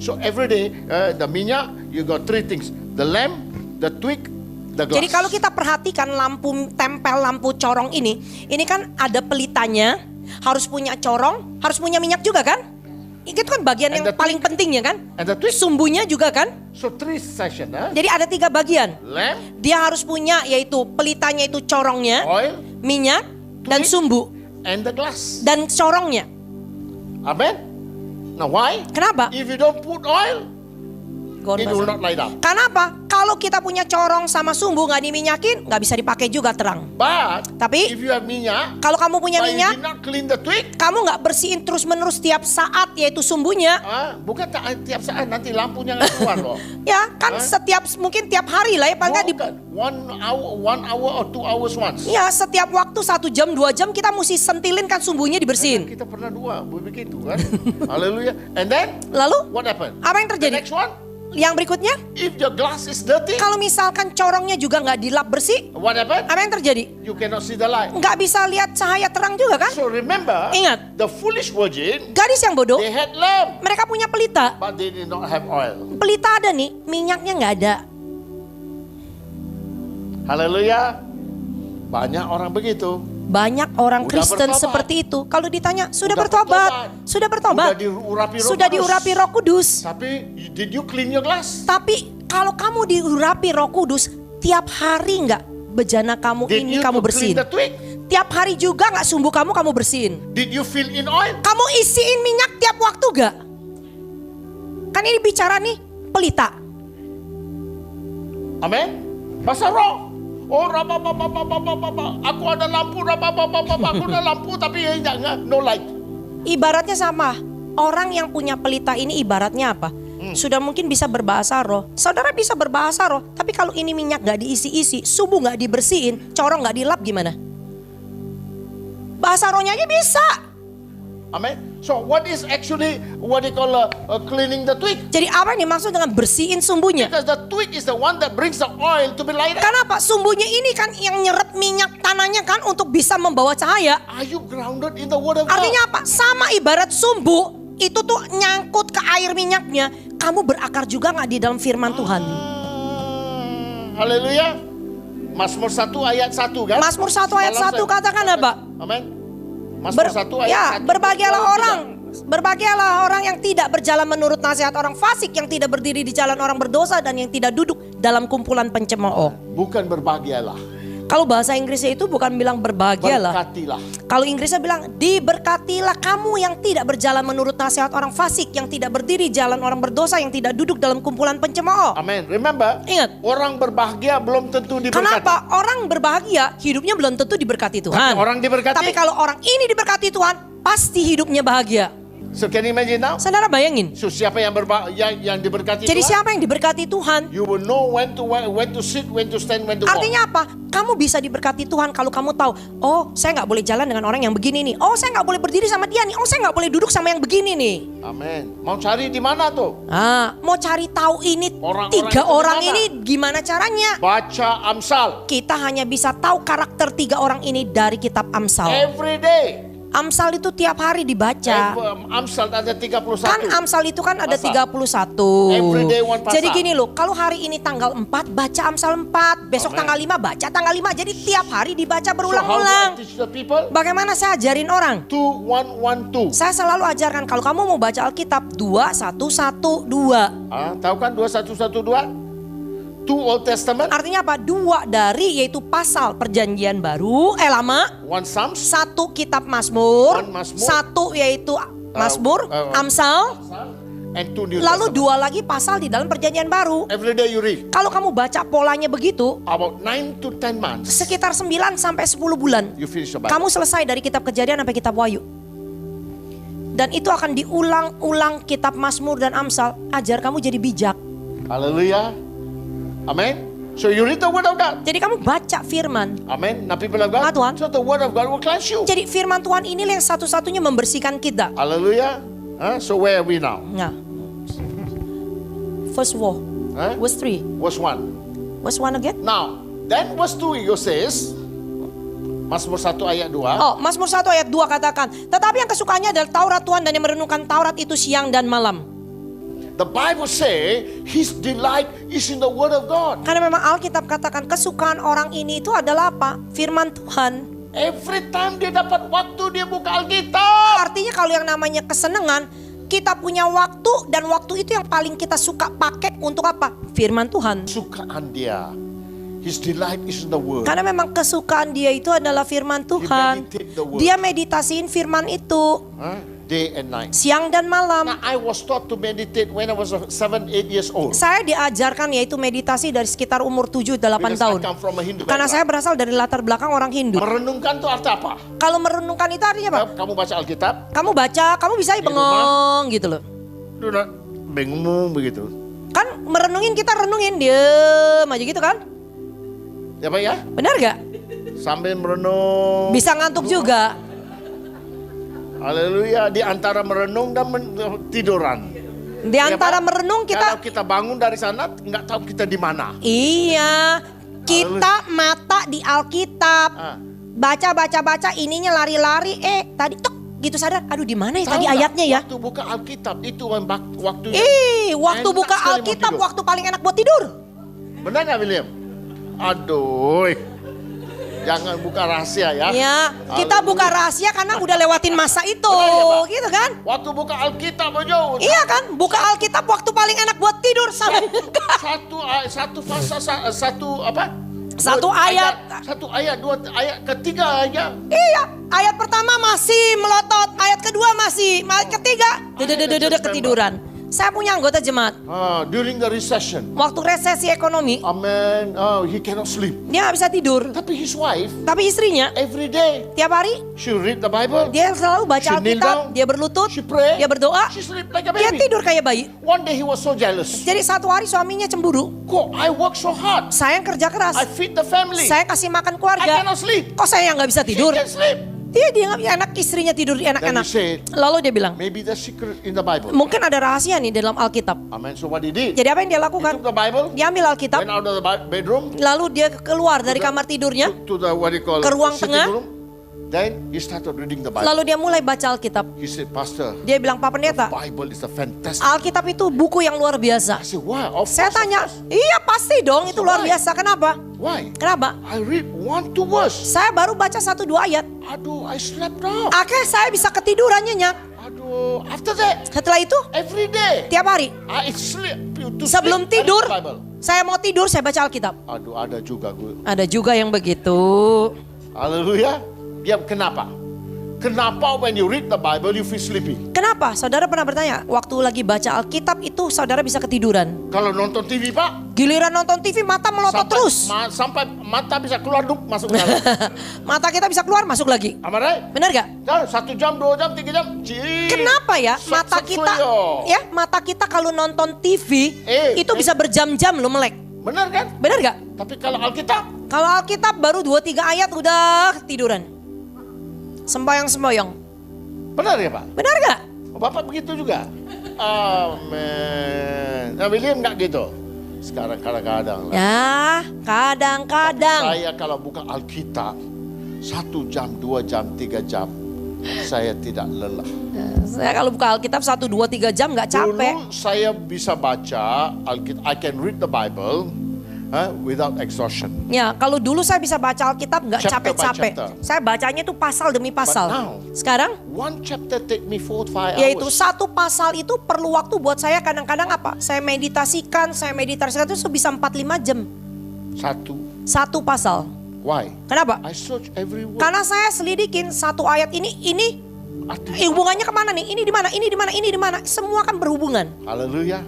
So every day the minyak, you got 3 things: the lamp, the twig, the glass. Jadi kalau kita perhatikan lampu tempel, lampu corong ini kan ada pelitanya, harus punya corong, harus punya minyak juga kan? Itu kan bagian And yang the paling penting ya kan? And the twig. Sumbunya juga kan? So 3 section, Jadi ada 3 bagian. lamp, Dia harus punya yaitu pelitanya itu corongnya, oil, minyak, dan Twig. sumbu. and the glass. Dan corongnya. Amen. Now why? Kenapa? If you don't put oil, it will not light up. Kenapa? Kalau kita punya corong sama sumbu nggak diminyakin, nggak bisa dipakai juga terang. But Tapi if you have minyak, kalau kamu punya but you minyak, did not clean the twig, kamu nggak bersihin terus-menerus tiap saat yaitu sumbunya. bukan tiap saat nanti lampunya nggak keluar loh. Ya kan mungkin tiap hari lah ya paling nggak di. Bukan. 1 hour or 2 hours once. Ya setiap waktu 1 jam 2 jam kita mesti sentilin kan sumbunya dibersihin. Kita pernah begitu kan. Haleluya. And then Lalu what happened? apa yang The terjadi? next one, Yang berikutnya, If your glass is dirty, kalau misalkan corongnya juga nggak dilap bersih, what happened? apa yang terjadi? You cannot see the light. Nggak bisa lihat cahaya terang juga kan? So remember, Ingat. the foolish virgin, Gadis yang bodoh, they had lamp, mereka punya pelita. but they did not have oil. Pelita ada nih, minyaknya nggak ada. Haleluya. Banyak orang begitu. Banyak orang Udah Kristen bertobat. seperti itu. Kalau ditanya, sudah Udah bertobat, bertobat. sudah bertobat, Udah diurapi Roh sudah Kudus. diurapi Roh Kudus. Tapi did you clean your glass? Tapi kalau kamu diurapi Roh Kudus, tiap hari nggak bejana kamu Did ini you kamu to clean bersihin. the twig? Tiap hari juga nggak sumbu kamu bersihin. Did you fill in oil? Kamu isiin minyak tiap waktu gak? Kan ini bicara nih pelita. Amin. Bahasa roh. Oh, aku ada lampu, aku ada lampu tapi enggak, no light. Ibaratnya sama. Orang yang punya pelita ini ibaratnya apa? Sudah mungkin bisa berbahasa roh. Saudara bisa berbahasa roh. Tapi kalau ini minyak gak diisi-isi, sumbu gak dibersihin, corong gak dilap gimana? Bahasa rohnya aja bisa. Amen. So what is actually what they call cleaning the twig? Jadi apa yang dimaksud dengan bersihin sumbunya? Because the twig is the one that brings the oil to be lighted. Kenapa? Sumbunya ini kan yang nyerap minyak tanahnya kan untuk bisa membawa cahaya. Are you grounded in the word of God? Artinya apa? Sama ibarat sumbu itu tuh nyangkut ke air minyaknya. Kamu berakar juga gak di dalam firman Tuhan? Haleluya. Mazmur 1 ayat 1 kan? Mazmur 1 ayat 1 katakan apa? Amin. Mazmur 1 ayat 1. Berbahagialah orang yang tidak berjalan menurut nasihat orang fasik, yang tidak berdiri di jalan orang berdosa, dan yang tidak duduk dalam kumpulan pencemooh. Bukan berbahagialah. Kalau bahasa Inggrisnya itu bukan bilang berbahagialah. Berkatilah. Kalau Inggrisnya bilang diberkatilah kamu yang tidak berjalan menurut nasihat orang fasik, yang tidak berdiri jalan orang berdosa, yang tidak duduk dalam kumpulan pencemooh. Amin. Remember, Ingat. orang berbahagia belum tentu diberkati. Kenapa? Orang berbahagia hidupnya belum tentu diberkati Tuhan. Tapi orang diberkati. Tapi kalau orang ini diberkati Tuhan, pasti hidupnya bahagia. So can you imagine now? Saudara bayangin. So siapa yang yang diberkati Jadi Tuhan? siapa yang diberkati Tuhan? You will know when to sit, when to stand, when to walk. Artinya apa? Kamu bisa diberkati Tuhan kalau kamu tahu, oh saya nggak boleh jalan dengan orang yang begini nih. Oh saya nggak boleh berdiri sama dia nih. Oh saya nggak boleh duduk sama yang begini nih. Amin. Mau cari di mana tuh? Mau cari tahu ini Orang-orang tiga itu orang gimana? ini gimana caranya? Baca Amsal. Kita hanya bisa tahu karakter tiga orang ini dari kitab Amsal. Every day. Amsal itu tiap hari dibaca. Amsal ada 31. Kan Amsal itu kan ada Pasal. 31. Every day one pasal. Jadi gini loh, kalau hari ini tanggal 4 baca Amsal 4, besok Amen. tanggal 5 baca tanggal 5. Jadi tiap hari dibaca So how do I berulang-ulang. teach the people? Bagaimana saya ajarin orang? 2-1-1-2. Saya selalu ajarkan kalau kamu mau baca Alkitab 2-1-1-2. Tahu kan 2-1-1-2? Two Old Testament, Artinya apa? 2 dari yaitu pasal perjanjian baru, lama. one Psalms, 1 kitab Mazmur, One Mazmur. 1 yaitu Mazmur, Amsal. and two New Lalu Testament. 2 lagi pasal di dalam perjanjian baru. Every day you read. Kalau kamu baca polanya begitu, About 9 to 10 months, sekitar 9 sampai 10 bulan, you finish the Bible. kamu selesai dari kitab Kejadian sampai kitab Wahyu. Dan itu akan diulang-ulang kitab Mazmur dan Amsal, ajar kamu jadi bijak. Hallelujah. Amen. So you read the word of God. Jadi kamu baca firman. Amen. Now people of God. Ah, Tuhan. So the word of God will cleanse you. Jadi firman Tuhan inilah yang satu-satunya membersihkan kita. Hallelujah. So where are we now? Nah, verse 4, verse 3, Verse 1. verse 1 again. Now, then verse 2 it says, Mazmur 1 ayat 2. Oh, Mazmur 1 ayat 2 katakan, tetapi yang kesukaannya adalah Taurat Tuhan dan yang merenungkan Taurat itu siang dan malam. The Bible say his delight is in the word of God. Karena memang Alkitab katakan kesukaan orang ini itu adalah apa? Firman Tuhan. Every time dia dapat waktu dia buka Alkitab. Artinya kalau yang namanya kesenangan, kita punya waktu dan waktu itu yang paling kita suka pakai untuk apa? Firman Tuhan. Sukaan dia. His delight is in the word. Karena memang kesukaan dia itu adalah firman Tuhan. meditate the word. Dia meditasiin firman itu Day and night. siang dan malam. Now I was taught to meditate when I was 7-8 years old. Saya diajarkan yaitu meditasi dari sekitar umur 7-8 Because tahun. I come from a Hindu Karena saya background. berasal dari latar belakang orang Hindu. Merenungkan itu arti apa? Kalau merenungkan itu artinya apa? Kamu baca Alkitab, Kamu baca, kamu bisa Di bengong gitu loh. lu bingung begitu. Kan merenungin kita renungin diem aja gitu kan? Ya Pak ya? Benar gak? Sambil merenung. Bisa ngantuk juga. Haleluya, di antara merenung dan tiduran. Di antara Pak? merenung Kalau kita, kita bangun dari sana nggak tahu kita di mana. iya, kita mata di Alkitab, Ah. baca ininya lari-lari, tadi tuk gitu sadar, aduh di mana ya Tahu tadi nggak? ayatnya ya? Waktu buka Alkitab itu waktu Waktu enak buka sekali mau Alkitab tidur. waktu paling enak buat tidur. Benar nggak William? Aduh, jangan buka rahasia ya. Ya, kita buka rahasia karena udah lewatin masa itu, Benar ya, Pak? gitu kan? Waktu buka Alkitab aja. Iya kan, buka Alkitab waktu paling enak buat tidur sampai Satu ayat, Satu ayat. satu ayat, dua ayat, ketiga aja. Iya, ayat pertama masih melotot, ayat kedua masih, ayat ketiga ketiduran. Saya punya anggota jemaat, During the recession, waktu resesi ekonomi, amen. He cannot sleep. dia nggak bisa tidur. Tapi his wife, Tapi istrinya every day, tiap hari she read the Bible, dia selalu baca She kneel Alkitab, down, dia berlutut, she pray, dia berdoa, she sleep like a dia baby. tidur kayak bayi. One day he was so jealous. Jadi satu hari suaminya cemburu. Kok I work so hard, Saya yang kerja keras, I feed the family, saya kasih makan I keluarga. cannot sleep. Kok saya yang nggak bisa She tidur? can sleep. Dia nggak enak, istrinya tidur enak-enak. Then he said, Lalu dia bilang, maybe the secret in the Bible. mungkin ada rahasia nih dalam Alkitab. Amen. So what he did? Jadi apa yang dia He lakukan? took the Bible, Dia ambil Alkitab, went out of the bedroom lalu dia keluar dari kamar tidurnya, to the what you call Ke ruang sitting tengah. room. Then he started reading the Bible. lalu dia mulai baca Alkitab. He said, Pastor, Dia bilang, Pak Pendeta, Bible is a fantastic. Alkitab itu buku yang luar biasa. I said, why? Of Saya course, tanya, of course. iya pasti dong itu luar Why? biasa. Kenapa? Why? Kenapa? I read 1-2 verse. Saya baru baca 1-2 ayat. Aduh, I slept off. Akhirnya saya bisa ketiduran nyenyak. Aduh, after that, Setelah itu, every day, tiap hari I sleep. To sebelum sleep, I read tidur, the Bible. saya mau tidur saya baca Alkitab. Aduh, ada juga gue. Ada juga yang begitu. Haleluya. Dia kenapa? Kenapa when you read the Bible you feel sleepy? Kenapa? Saudara pernah bertanya, waktu lagi baca Alkitab itu saudara bisa ketiduran. Kalau nonton TV Pak, Giliran nonton TV mata melotot terus. sampai mata bisa keluar masuk ke dalam. Mata kita bisa keluar masuk lagi. Am I right? Benar gak? Kan 1 jam, 2 jam, 3 jam. Kenapa ya mata kita mata kita kalau nonton TV itu bisa berjam-jam loh melek. Benar kan? Benar gak? Tapi kalau Alkitab, Kalau Alkitab baru 2-3 ayat udah ketiduran. Semboyong-semboyong. benar ya Pak? Benar gak? Oh, Bapak begitu juga? Amin. Nah William nggak gitu? Sekarang kadang-kadang lah. Ya, kadang-kadang. Saya kalau buka Alkitab 1 jam, 2 jam, 3 jam, saya tidak lelah. Saya kalau buka Alkitab 1, 2, 3 jam gak capek. Dulu saya bisa baca Alkitab, I can read the Bible without exhaustion. Ya, kalau dulu saya bisa baca Alkitab nggak Chapter by capek-capek. chapter. Saya bacanya tuh pasal demi pasal. But now, Sekarang, one chapter take me 4-5 yaitu hours. satu pasal itu perlu waktu buat saya kadang-kadang apa? Saya meditasikan itu bisa 4-5 jam. Satu pasal. Why? Kenapa? I search every word. Karena saya selidikin satu ayat ini Artinya, hubungannya kemana nih? Ini di mana? Ini di mana? Ini di mana? Semua kan berhubungan. haleluya.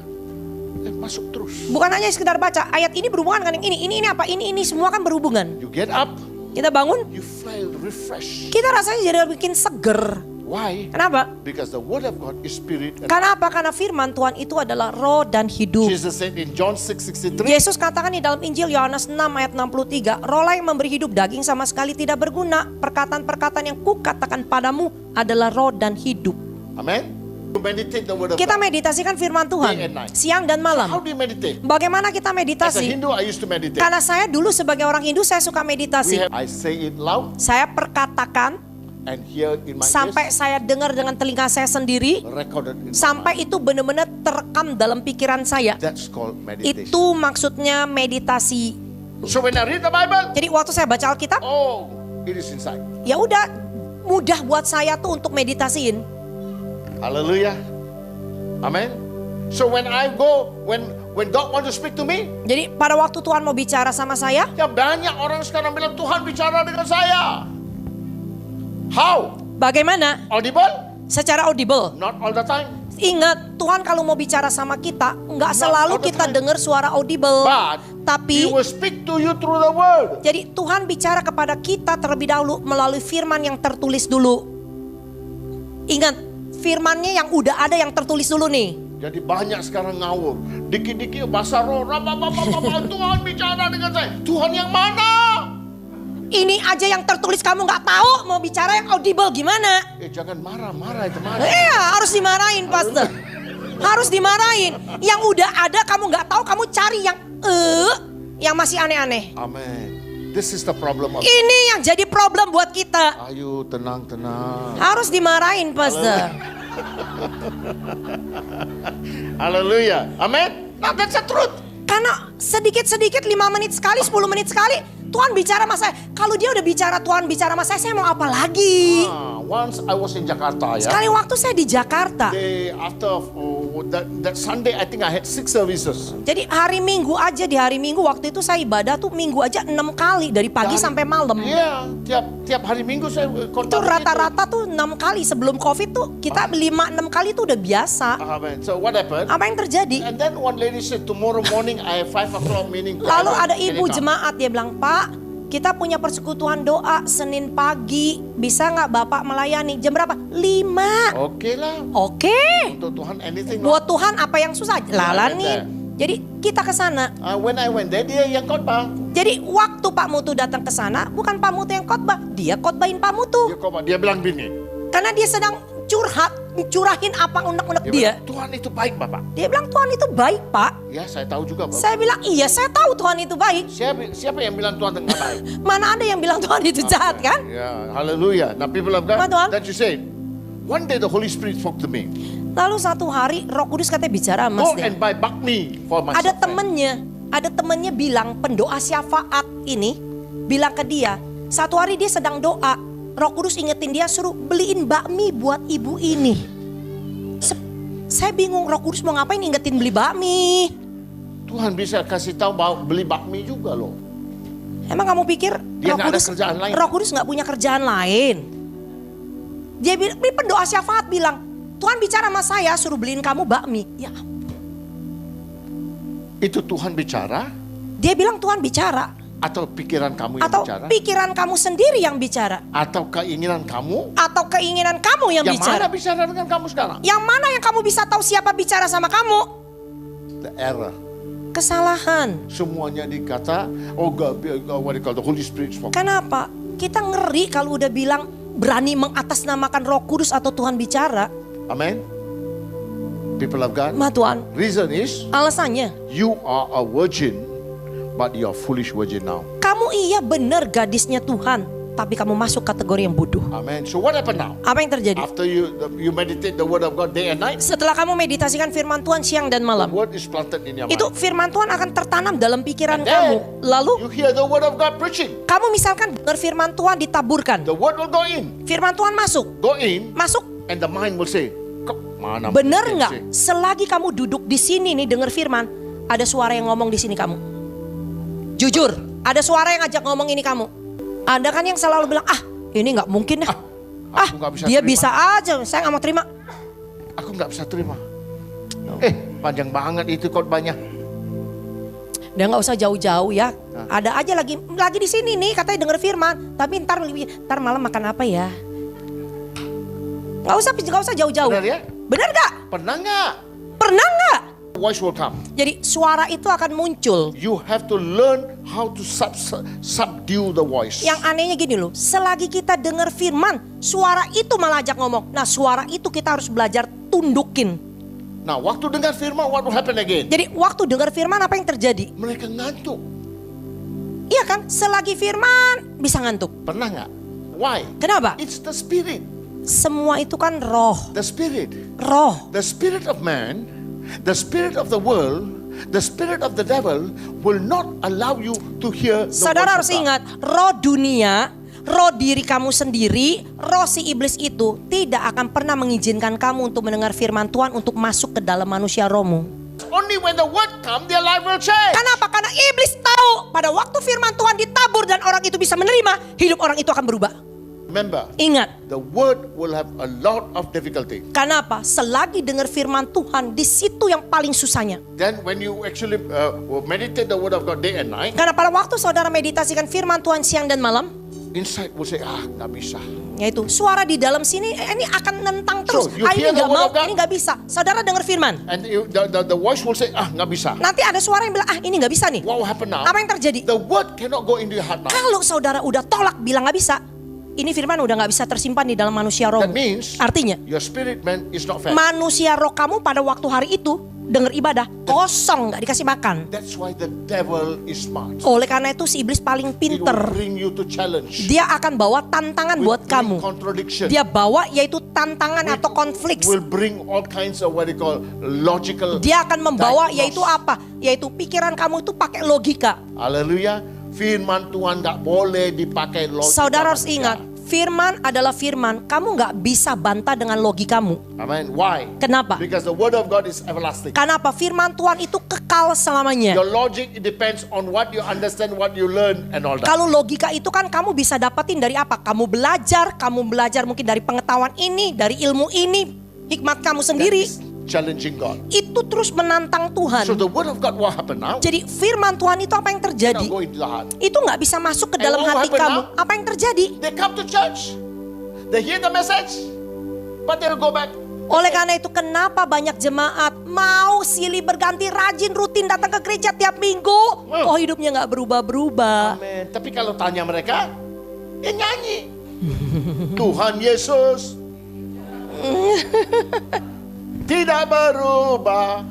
Masuk terus. Bukan hanya sekedar baca ayat ini berhubungan dengan yang ini apa? Ini semua kan berhubungan. You get up, Kita bangun, you feel refreshed. kita rasanya jadi bikin seger. Why? Kenapa? Because the word of God is spirit. And Karena apa? Karena firman Tuhan itu adalah roh dan hidup. Jesus said in John 6:63, Yesus katakan di dalam Injil Yohanes 6 ayat 63, rohlah yang memberi hidup, daging sama sekali tidak berguna. Perkataan-perkataan yang kukatakan padamu adalah roh dan hidup. amen. You meditate the word of Kita God. meditasikan firman Day Tuhan and night. siang dan How malam. do you meditate? Bagaimana kita As a meditasi? Hindu, I used to meditate. Karena saya dulu sebagai orang Hindu saya suka meditasi. I say it loud Saya perkatakan and hear in my sampai ears, saya dengar dengan telinga saya sendiri, recorded in my mind. sampai itu benar-benar terekam dalam pikiran saya. That's called meditation. Itu maksudnya meditasi. So when I read the Bible, Jadi waktu saya baca Alkitab, oh, it is inside. ya udah mudah buat saya tuh untuk meditasiin. Hallelujah. Amen. So when I go, when God want to speak to me, Jadi pada waktu Tuhan mau bicara sama saya, ya banyak orang sekarang bilang Tuhan bicara dengan saya. How? bagaimana? Audible? Secara audible. Not all the time. Ingat, Tuhan kalau mau bicara sama kita, nggak Not selalu all the kita time. dengar suara audible. But He Tapi will speak to you through the word. jadi Tuhan bicara kepada kita terlebih dahulu melalui firman yang tertulis dulu. Ingat, firmannya yang udah ada yang tertulis dulu nih. Jadi banyak sekarang ngawur. Dikit-dikit bahasa roh. Tuhan bicara dengan saya. Tuhan yang mana? Ini aja yang tertulis kamu nggak tahu, mau bicara yang audible gimana? Jangan marah-marah itu marah. Iya, harus dimarahin, Pastor. Harus dimarahin. Yang udah ada kamu nggak tahu, kamu cari yang masih aneh-aneh. Amen. This is the problem of. Ini yang jadi problem buat kita. Ayo tenang. Harus dimarahin, Pastor. Haleluya. Amen. Now that's the truth. Karena sedikit-sedikit 5 menit sekali, 10 menit sekali Tuhan bicara sama saya. Kalau dia udah bicara, Tuhan bicara sama saya mau apa lagi? Once I was in Jakarta, ya. Sekali waktu saya di Jakarta. After that Sunday, I think I had 6 services. Jadi hari Minggu aja, di hari Minggu waktu itu saya ibadah tuh minggu aja 6 kali dari pagi sampai malam. Iya, tiap hari Minggu saya Itu rata-rata tuh 6 kali. Sebelum Covid tuh kita 5-6 kali tuh udah biasa. Amen. So what happened? Apa yang terjadi? And then one lady said, tomorrow morning I have 5 o'clock meeting. Lalu ada ibu jemaat, dia bilang, Pak, kita punya persekutuan doa Senin pagi. Bisa nggak Bapak melayani? Jam berapa? 5. Oke lah. Oke. Untuk Tuhan anything. Buat Tuhan apa yang susah? Lalanin. Jadi kita ke sana. When I went there, dia yang khotbah. Jadi waktu Pak Mutu datang ke sana, bukan Pak Mutu yang khotbah, dia khotbahin Pak Mutu. Dia bilang gini. Karena dia sedang curahin apa unek-unek dia. Bilang, Tuhan itu baik, Bapak. Dia bilang Tuhan itu baik, Pak. Ya, saya tahu juga, Bapak. Saya bilang, iya saya tahu Tuhan itu baik. Siapa yang bilang Tuhan itu baik? Mana ada yang bilang Tuhan itu jahat, kan? Ya, haleluya. Nah, people of God, that you say, one day the Holy Spirit spoke to me. Lalu satu hari Roh Kudus katanya bicara sama Go and buy bakmi for myself. Ada temennya bilang, pendoa syafaat ini bilang ke dia, satu hari dia sedang doa, Roh Kudus ingetin dia suruh beliin bakmi buat ibu ini. Saya bingung, Roh Kudus mau ngapain ingetin beli bakmi? Tuhan bisa kasih tahu beli bakmi juga loh. Emang kamu pikir dia nggak ada kerjaan lain? Roh Kudus nggak punya kerjaan lain? Dia bilang, pendoa syafaat bilang, Tuhan bicara sama saya suruh beliin kamu bakmi. Ya. Itu Tuhan bicara? Dia bilang Tuhan bicara. Atau pikiran kamu yang atau bicara? Atau pikiran kamu sendiri yang bicara? Atau keinginan kamu? Atau keinginan kamu yang bicara? Yang mana bicara dengan kamu sekarang? Yang mana yang kamu bisa tahu siapa bicara sama kamu? The error. Kesalahan. Semuanya dikata, oh God, what they call the Holy Spirit spoke. Kenapa? Kita ngeri kalau udah bilang berani mengatasnamakan Roh Kudus atau Tuhan bicara. Amen. People of God. Ma Tuhan. Reason is. Alasannya. You are a virgin, but you are foolish virgin now. Kamu iya benar gadisnya Tuhan, tapi kamu masuk kategori yang bodoh. Amen. So what happened now? Apa yang terjadi? After you meditate the word of God day and night. Setelah kamu meditasikan firman Tuhan siang dan malam. The word is planted in your mind. Itu firman Tuhan akan tertanam dalam pikiran kamu. Lalu you hear the word of God preaching. Kamu misalkan dengar firman Tuhan ditaburkan. The word will go in. Firman Tuhan masuk. Go in. Masuk. And the mind will say, mana? Benar nggak? Selagi kamu duduk di sini nih dengar firman, ada suara yang ngomong di sini kamu. Jujur, ada suara yang ngajak ngomong ini kamu. Ada kan yang selalu bilang, ini nggak mungkin ya. Dia terima. Bisa aja, saya nggak mau terima. Aku nggak bisa terima. Panjang banget itu khotbahnya. Udah nggak usah jauh-jauh ya. Ada aja lagi di sini nih katanya dengar firman, tapi ntar malam makan apa ya? Gak usah jauh-jauh. Benar ya? Benar gak? Pernah gak? Pernah gak? Voice will come. Jadi suara itu akan muncul. You have to learn how to subdue the voice. Yang anehnya gini loh, selagi kita dengar firman, suara itu malah ajak ngomong. Nah suara itu kita harus belajar tundukin. Nah waktu dengar firman, what will happen again? Jadi waktu dengar firman apa yang terjadi? Mereka ngantuk. Iya kan, selagi firman bisa ngantuk. Pernah gak? Why? Kenapa? It's the spirit. Semua itu kan roh. The spirit. Roh. The spirit of man, the spirit of the world, the spirit of the devil will not allow you to hear the Saudara harus voice of God. ingat, roh dunia, roh diri kamu sendiri, roh si iblis itu tidak akan pernah mengizinkan kamu untuk mendengar firman Tuhan untuk masuk ke dalam manusia rohmu. Only when the word come, their life will change. Kenapa? Karena iblis tahu pada waktu firman Tuhan ditabur dan orang itu bisa menerima, hidup orang itu akan berubah. Remember, ingat, the word will have a lot of difficulty. Kenapa? Selagi dengar firman Tuhan, di situ yang paling susahnya. Then when you actually meditate the word of God day and night. Karena pada waktu saudara meditasikan firman Tuhan siang dan malam, inside will say, nggak bisa. Yaitu suara di dalam sini, ini akan nentang terus. Ini nggak mau, ini nggak bisa. Saudara dengar firman. And the voice will say, nggak bisa. Nanti ada suara yang bilang, ini nggak bisa nih. What will happen now? Apa yang terjadi? The word cannot go into your heart now. Kalau saudara udah tolak bilang nggak bisa, ini firman udah gak bisa tersimpan di dalam manusia roh. That means Artinya, your spirit man is not fed. manusia roh kamu pada waktu hari itu dengar ibadah kosong, gak dikasih makan. That's why the devil is smart. Oleh karena itu si iblis paling He will pinter. bring you to challenge. Dia akan bawa tantangan Will buat bring kamu. contradiction. Dia bawa yaitu tantangan atau konflik. Will bring all kinds of what they call logical. Dia akan membawa diagnose. yaitu apa? Yaitu pikiran kamu itu pakai logika. Haleluya. Firman Tuhan gak boleh dipakai logika. Saudara harus manusia. ingat, firman adalah firman. Kamu gak bisa bantah dengan logikamu. Amen. Why? Kenapa? Because the word of God is everlasting. Kenapa? Firman Tuhan itu kekal selamanya. Your logic it depends on what you understand, what you learn, and all that. Kalau logika itu kan kamu bisa dapetin dari apa? Kamu belajar mungkin dari pengetahuan ini, dari ilmu ini, hikmat kamu sendiri. That is challenging God. Itu terus menantang Tuhan. So the word of God, what happened now? Jadi firman Tuhan itu apa yang terjadi? Now go into the heart. Itu gak bisa masuk ke And dalam what hati happened kamu. now? Apa yang terjadi? They come to church. They hear the message, but they'll go back. Oleh karena itu kenapa banyak jemaat mau silih berganti, rajin rutin datang ke gereja tiap minggu, kok hidupnya gak berubah-berubah. Amen. Tapi kalau tanya mereka, ya nyanyi. Tuhan Yesus tidak berubah.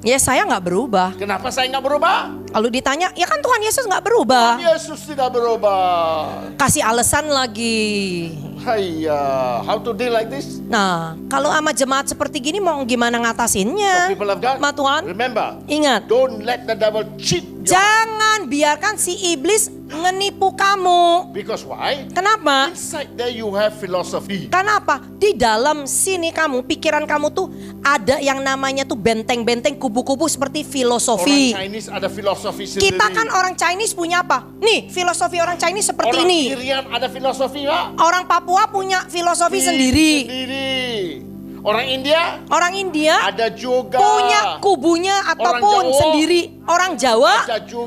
Ya saya gak berubah. Kenapa saya nggak berubah? Kalau ditanya, ya kan Tuhan Yesus gak berubah. Yesus tidak berubah. Kasih alasan lagi. Hayya, how to deal like this? Nah, kalau sama jemaat seperti gini mau gimana So ngatasinnya? people of God, Ma Tuhan, remember, ingat, don't let the devil cheat you. jangan biarkan si iblis ngenipu kamu. Because why? Kenapa? Inside there you have philosophy. Kenapa? Di dalam sini kamu, pikiran kamu tuh ada yang namanya tuh benteng-benteng, kubu-kubu seperti filosofi. Orang Chinese ada filosofi sendiri. Kita kan orang Chinese punya apa? Nih, filosofi orang Chinese seperti orang ini. Irian ada filosofi Pak. Orang Papua punya filosofi sendiri. Orang India Orang India ada juga. punya kubunya ataupun Jawa sendiri. Orang Jawa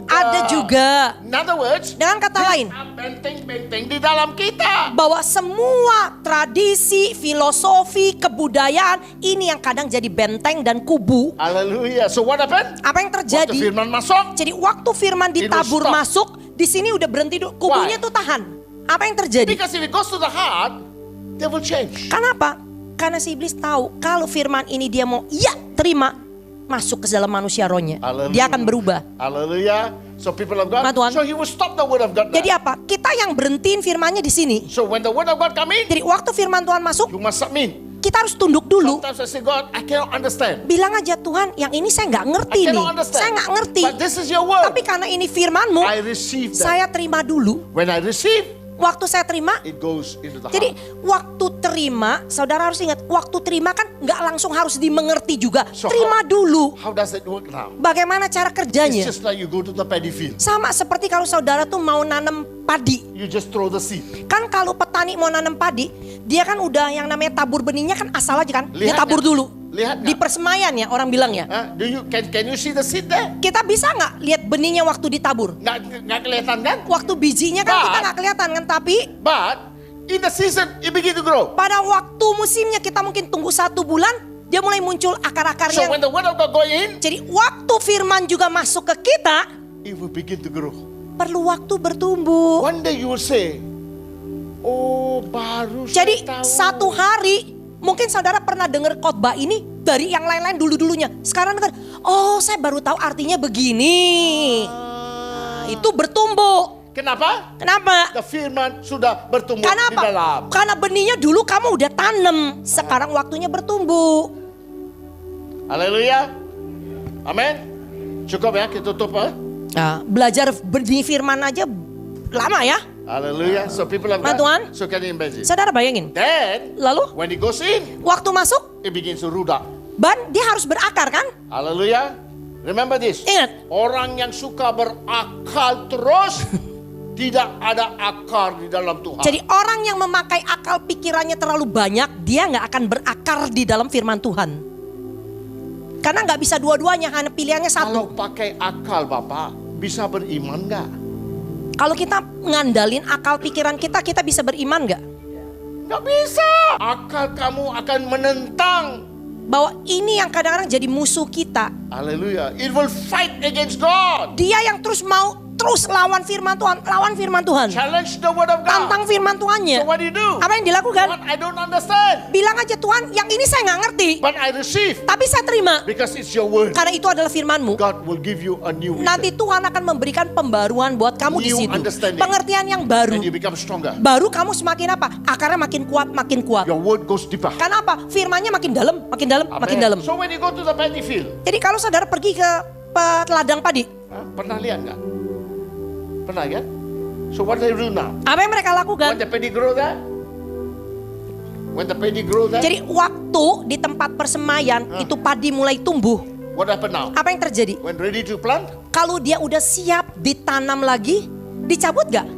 ada juga. In other words, Dengan kata lain, benteng-benteng di dalam kita. bahwa semua tradisi, filosofi, kebudayaan ini yang kadang jadi benteng dan kubu. Haleluya. So what happened? Apa yang Waktu terjadi? firman masuk, Jadi waktu firman ditabur stop. masuk, di sini udah berhenti dulu. Kubunya Why? tuh tahan. Apa yang terjadi? because if it goes to the heart, they will change. Kenapa? Karena si iblis tahu kalau firman ini dia mau terima, masuk ke dalam manusia rohnya. Haleluya. Dia akan berubah. Haleluya. So people of God, Ma Tuhan. so he will stop the word of God. Jadi now. apa? Kita yang berhentiin firmannya di sini. So when the word of God come in, Jadi waktu firman Tuhan masuk, you must submit. kita harus tunduk dulu. Sometimes I say, God, I cannot understand. Bilang aja, Tuhan, yang ini saya nggak ngerti I nih. cannot understand. Saya nggak ngerti. But this is your word. Tapi karena ini firmanmu, I receive that. saya terima dulu. When I receive, Waktu saya terima, it goes into the jadi heart. waktu terima, saudara harus ingat, waktu terima kan nggak langsung harus dimengerti juga. So Terima dulu. How does it work now? Bagaimana cara It's kerjanya? just like you go to the paddy field. Sama seperti kalau saudara tuh mau nanam padi. You just throw the seed. Kan kalau petani mau nanam padi, dia kan udah yang namanya tabur benihnya kan asal aja kan. Dia Lihat tabur nggak? dulu. Lihat Di nggak? persemayan ya orang bilang ya. Huh? Can you see the seed there? Kita bisa nggak lihat benihnya waktu ditabur? Nggak kelihatan kan? Waktu bijinya kan kita nggak kelihatan kan, tapi But in the season it begin to grow. pada waktu musimnya kita mungkin tunggu 1 bulan, dia mulai muncul So akar-akarnya. when the word of God go in, Jadi waktu firman juga masuk ke kita, it will begin to grow. perlu waktu bertumbuh. One day you will say, oh baru Jadi saya tahu. satu hari, mungkin saudara pernah dengar khotbah ini dari yang lain-lain dulu-dulunya. Sekarang dengar, oh saya baru tahu artinya begini. Nah, itu bertumbuh. Kenapa? Kenapa? The firman sudah bertumbuh Karena di apa? dalam. Karena benihnya dulu kamu udah tanam. Sekarang waktunya bertumbuh. Haleluya. Amin. Cukup ya kita tutup ya. Nah, belajar benih firman aja lama ya. Haleluya. So people have Ma Tuhan. So can you imagine? Saudara bayangin. Then Lalu when it goes in, waktu masuk, it begins to root up. ban dia harus berakar kan? Haleluya. Remember this. Ingat. Orang yang suka berakal terus tidak ada akar di dalam Tuhan. Jadi orang yang memakai akal pikirannya terlalu banyak, dia nggak akan berakar di dalam firman Tuhan. Karena nggak bisa dua-duanya, hanya pilihannya Kalau satu. pakai akal Bapak, bisa beriman nggak? Kalau kita ngandalin akal pikiran kita, kita bisa beriman nggak? Nggak bisa. Akal kamu akan menentang. Bahwa ini yang kadang-kadang jadi musuh kita. Haleluya. It will fight against God. Dia yang terus mau terus lawan firman Tuhan, lawan firman Tuhan. Challenge the word of God. Tantang firman So Tuhannya. what do you do? Apa yang dilakukan? What I don't understand. Bilang aja, Tuhan, yang ini saya nggak ngerti, But I receive. tapi saya terima. Because it's your word. Karena itu adalah firman-Mu. God will give you a new vision. Nanti Tuhan akan memberikan pembaruan buat kamu di New situ. understanding. Pengertian yang baru. And you become stronger. Baru kamu semakin apa? Akarnya makin kuat, makin kuat. Your word goes deeper. Karena apa? Firmannya makin dalam, makin dalam, makin Amen. dalam. So when you go to the paddy field, Jadi kalau saudara pergi ke ladang padi, pernah lihat nggak? Pernah kan? So what they do now? apa yang mereka When lakukan? the paddy grow there? When the paddy grow there? Jadi waktu di tempat persemaian itu padi mulai tumbuh. What happen now? Apa yang terjadi? When ready to plant? Kalau dia udah siap ditanam lagi, dicabut gak?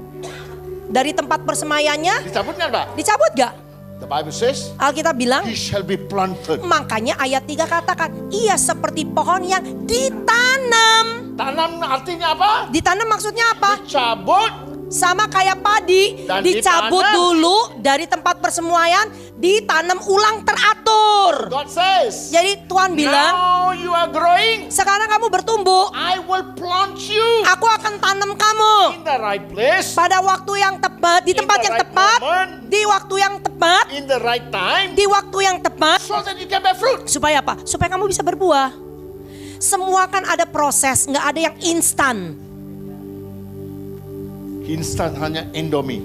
Dari tempat persemaiannya, Dicabut nggak, Pak? dicabut gak? The Bible says, Alkitab bilang, he shall be planted. makanya ayat 3 katakan, ia seperti pohon yang ditanam. Tanam artinya apa? Ditanam maksudnya apa? Cabut. Sama kayak padi, Dan dicabut ditanam. dulu dari tempat persemaian, ditanam ulang teratur. God says, Jadi Tuhan bilang, now you are growing. sekarang kamu bertumbuh, I will plant you aku akan tanam kamu in the right place, pada waktu yang tepat, di In tempat the yang right tepat, moment. di waktu yang tepat, in the right time, di waktu yang tepat. so that you can bear fruit. Supaya apa? Supaya kamu bisa berbuah. Semua kan ada proses, nggak ada yang instan. Instan hanya Indomie.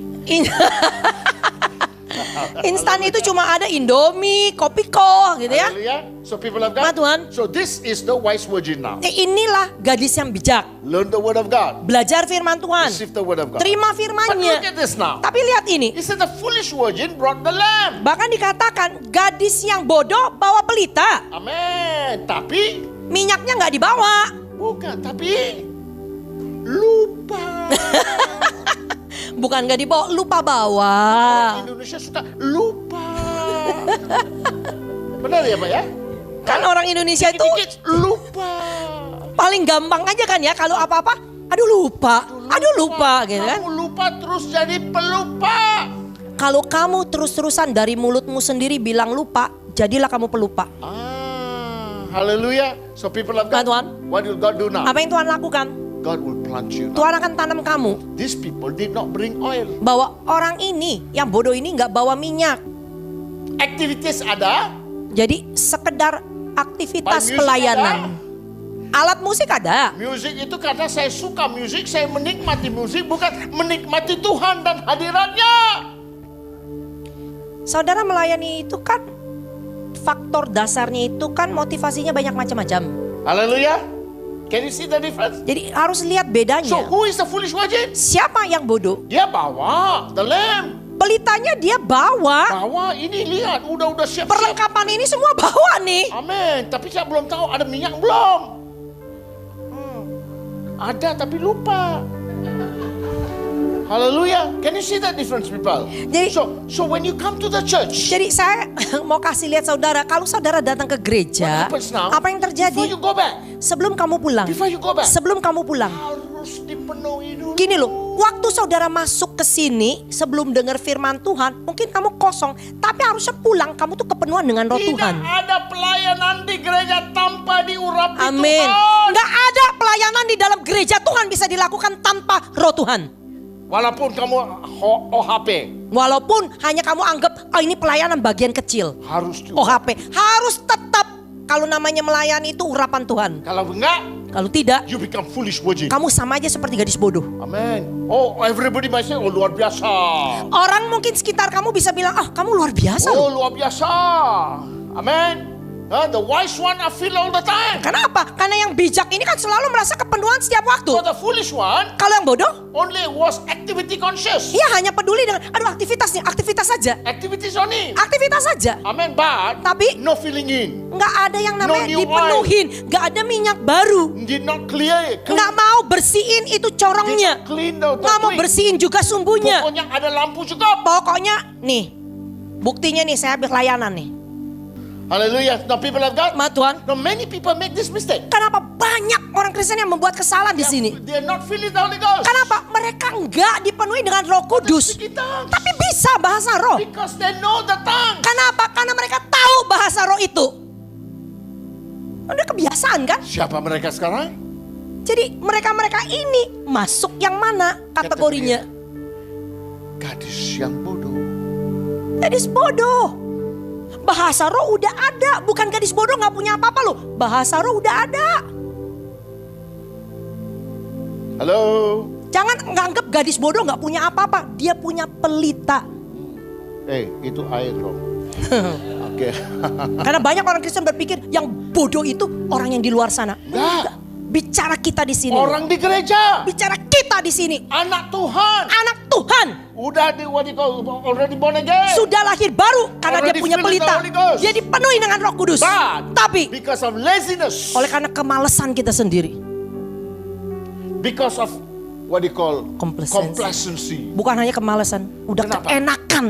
Instan itu cuma ada Indomie, Kopiko gitu ya. Hallelujah. So people of Nah, God. Tuhan. So this is the wise virgin now. Inilah gadis yang bijak. Learn the word of God. Belajar firman Tuhan. Receive the word of God. Terima But look firmannya. at this now. Tapi lihat ini. He said the foolish virgin brought the lamb. Bahkan dikatakan gadis yang bodoh bawa pelita. Amen. Tapi Minyaknya nggak dibawa. bukan. Tapi lupa. Bukan nggak dibawa, lupa bawa. Indonesia suka lupa. Benar ya Pak ya? Kan orang Indonesia itu Dikit-dikit lupa. paling gampang aja kan ya kalau apa-apa. Aduh lupa gitu kan. Kamu lupa terus jadi pelupa. Kalau kamu terus-terusan dari mulutmu sendiri bilang lupa, jadilah kamu pelupa. Hallelujah. So people of God, Tuhan. what will God do now? Apa yang Tuhan lakukan? God will plant you now. Tuhan akan tanam kamu. These people did not bring oil. Bahwa orang ini, yang bodoh ini nggak bawa minyak. Activities ada. Jadi sekedar aktivitas Music pelayanan. Alat musik ada. Music itu karena saya suka musik, saya menikmati musik, bukan menikmati Tuhan dan hadiratnya. Saudara melayani itu kan faktor dasarnya itu kan motivasinya banyak macam-macam. Hallelujah. Can you see the difference? Jadi harus lihat So bedanya. who is the foolish virgin? Siapa yang bodoh? Dia bawa the lamb. Pelitanya dia bawa. Bawa ini lihat, udah siap-siap. Perlengkapan ini semua bawa nih. Amin. Tapi saya belum tahu ada minyak belum. Ada tapi lupa. Hallelujah. Can you see that difference, people? Jadi- so when you come to the church, Jadi saya mau kasih lihat saudara, kalau saudara datang ke gereja, what happens now? apa yang Before terjadi? you go back, Sebelum kamu pulang, before you go back, sebelum kamu pulang, harus dipenuhi dulu. gini loh, waktu saudara masuk ke sini sebelum dengar firman Tuhan, mungkin kamu kosong, tapi harusnya pulang kamu tuh kepenuhan dengan roh Tidak Tuhan. ada pelayanan di gereja tanpa diurapi Amin. Tuhan. Nggak ada pelayanan di dalam gereja Tuhan bisa dilakukan tanpa roh Tuhan. Walaupun kamu OHP, Walaupun hanya kamu anggap, oh ini pelayanan bagian kecil. harus juga. OHP harus tetap, kalau namanya melayani itu urapan Tuhan. Kalau enggak, Kalau tidak, you become foolish virgin. kamu sama aja seperti gadis bodoh. Amen. Oh, everybody might say, oh luar biasa. Orang mungkin sekitar kamu bisa bilang, ah kamu luar biasa Oh, loh. luar biasa. Amen. The wise one are filled all the time. Kenapa? Karena yang bijak ini kan selalu merasa kepenuhan setiap waktu. So the foolish one Kalau yang bodoh, only was activity conscious. ia hanya peduli dengan, aduh aktivitas nih, aktivitas saja. Activities only. Aktivitas saja. Amen. But Tapi no filling in. nggak ada yang namanya No new dipenuhin. Nggak ada minyak baru. Did not clear it. Nggak mau bersihin itu corongnya. Clean the Nggak mau twig. bersihin juga sumbunya. Pokoknya ada lampu cukup. Pokoknya nih, buktinya nih saya habis layanan nih. Hallelujah. Now people of God. Ma Tuhan, Now many people make this mistake. kenapa banyak orang Kristen yang membuat kesalahan di sini? They are not filling the Holy Ghost. Kenapa? Mereka nggak dipenuhi dengan Roh Kudus. Speak in tongues. Tapi bisa bahasa roh. Because they know the tongue. Kenapa? Karena mereka tahu bahasa roh itu. Udah kebiasaan kan? Siapa mereka sekarang? Jadi mereka-mereka ini masuk yang mana kategorinya? Gadis yang bodoh. Gadis bodoh. Bahasa roh udah ada, bukan gadis bodoh nggak punya apa-apa loh. Bahasa roh udah ada. Halo. Jangan nganggap gadis bodoh nggak punya apa-apa. Dia punya pelita. Itu air loh. Oke. Karena banyak orang Kristen berpikir yang bodoh itu orang yang di luar sana. Enggak. Bicara kita di sini. Orang di gereja. Bicara kita di sini. Anak Tuhan. Anak Tuhan. Udah already born again. Sudah lahir baru karena dia Already punya filled with the pelita. Holy Ghost. Dia dipenuhi dengan Roh Kudus. But Tapi because of laziness, oleh karena kemalesan kita sendiri. because of what they call Complacency. complacency. Bukan hanya kemalesan, udah Kenapa? keenakan.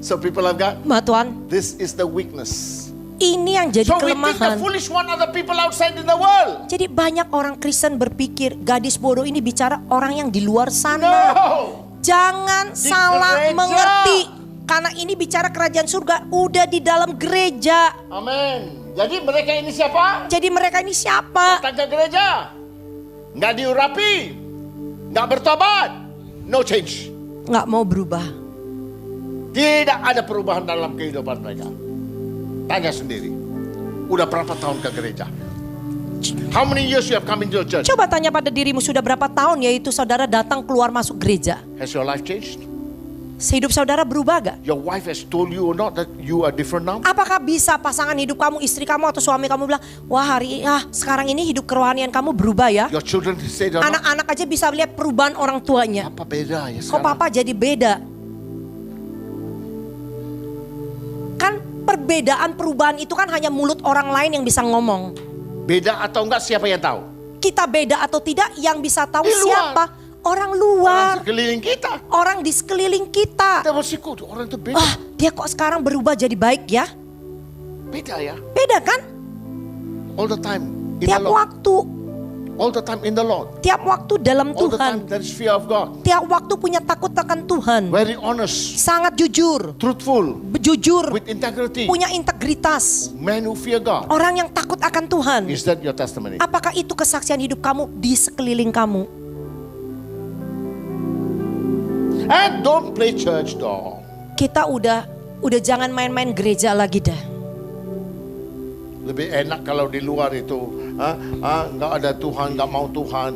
So people of God, Ma Tuhan, this is the weakness. ini yang jadi So we think the kelemahan. foolish one are the people outside in the world. Jadi banyak orang Kristen berpikir gadis bodoh ini bicara orang yang di luar sana. No. Jangan Di salah gereja. mengerti. Karena ini bicara kerajaan surga udah di dalam gereja. Amin. Jadi mereka ini siapa? Jadi mereka ini siapa? Datang ke gereja, nggak diurapi, nggak bertobat, no change. Nggak mau berubah. Tidak ada perubahan dalam kehidupan mereka. Tanya sendiri, udah berapa tahun ke gereja? How many years you have come into the church? Coba tanya pada dirimu sudah berapa tahun yaitu saudara datang keluar masuk gereja. Has your life changed? Hidup saudara berubah gak? Your wife has told you or not that you are different now? Apakah bisa pasangan hidup kamu, istri kamu atau suami kamu bilang, wah sekarang ini hidup kerohanian kamu berubah ya. Your children say or not? Anak-anak aja bisa lihat perubahan orang tuanya. Apa beda ya Kok sekarang? papa jadi beda? Kan perbedaan perubahan itu kan hanya mulut orang lain yang bisa ngomong. Beda atau enggak siapa yang tahu? Kita beda atau tidak yang bisa tahu Di luar. siapa? Orang Orang luar. sekeliling kita. Orang di sekeliling kita. Kita bersyukur orang itu beda. Wah, dia kok sekarang berubah jadi baik ya? Beda ya. Beda kan? All the time in Tiap the Lord. waktu, All the time in the Lord. tiap waktu dalam All the time Tuhan. there is fear of God. Tiap waktu punya takut akan Tuhan. Very honest, Sangat jujur, truthful, jujur, with integrity. punya integritas. Man who fear God. Orang yang takut akan Tuhan. Is that your testimony? Apakah itu kesaksian hidup kamu di sekeliling kamu? And don't play church dong. Kita udah jangan main-main gereja lagi dah. Lebih enak kalau di luar itu nggak ada Tuhan, nggak mau Tuhan,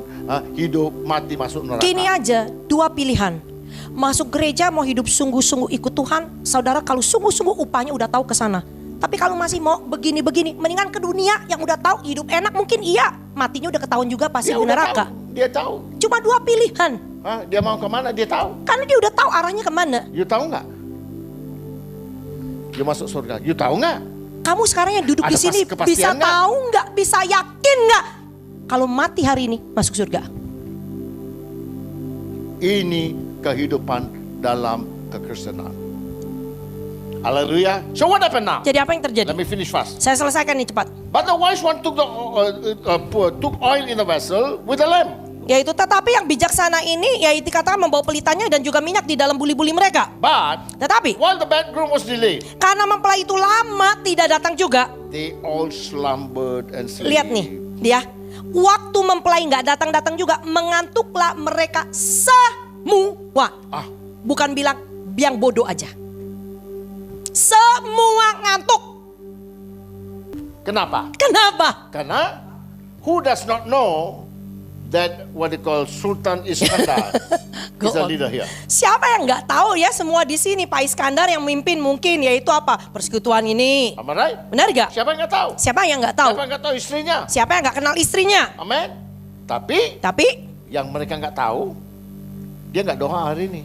hidup mati masuk neraka. Gini aja, dua pilihan. Masuk gereja mau hidup sungguh-sungguh ikut Tuhan, saudara kalau sungguh-sungguh upahnya udah tahu ke sana. Tapi kalau masih mau begini-begini, mendingan ke dunia yang udah tahu hidup enak mungkin iya, matinya udah ketahuan juga pasti Dia di udah neraka. tahu, dia tahu. Cuma dua pilihan, Dia mau kemana dia tahu. karena dia udah tahu arahnya kemana. You tahu nggak? You masuk surga. You tahu nggak? Kamu sekarang yang duduk Ada di sini kepastian bisa nggak? tahu nggak, bisa yakin nggak? Kalau mati hari ini masuk surga. Ini kehidupan dalam kekristenan. Haleluya. So what happened now? Jadi apa yang terjadi? Let me finish fast. Saya selesaikan nih cepat. But the wise one took took oil in the vessel with the lamp. Yaitu tetapi yang bijaksana ini yaitu dikatakan membawa pelitanya dan juga minyak di dalam buli-buli mereka. But Tetapi while the bridegroom was delayed, karena mempelai itu lama tidak datang juga. they all slumbered and slept. Lihat nih dia. Waktu mempelai nggak datang-datang juga, mengantuklah mereka semua. Bukan bilang yang bodoh aja. Semua ngantuk. Kenapa? Kenapa? Karena who does not know that what they call Sultan Iskandar is a on. leader here. Siapa yang nggak tahu ya semua di sini Pak Iskandar yang memimpin mungkin yaitu apa? Persekutuan ini. Am I right? Benar gak? Siapa yang nggak tahu? Siapa yang nggak tahu? Siapa yang nggak tahu istrinya? Siapa yang nggak kenal istrinya? Amin. Tapi Tapi yang mereka nggak tahu, dia nggak doa hari ini.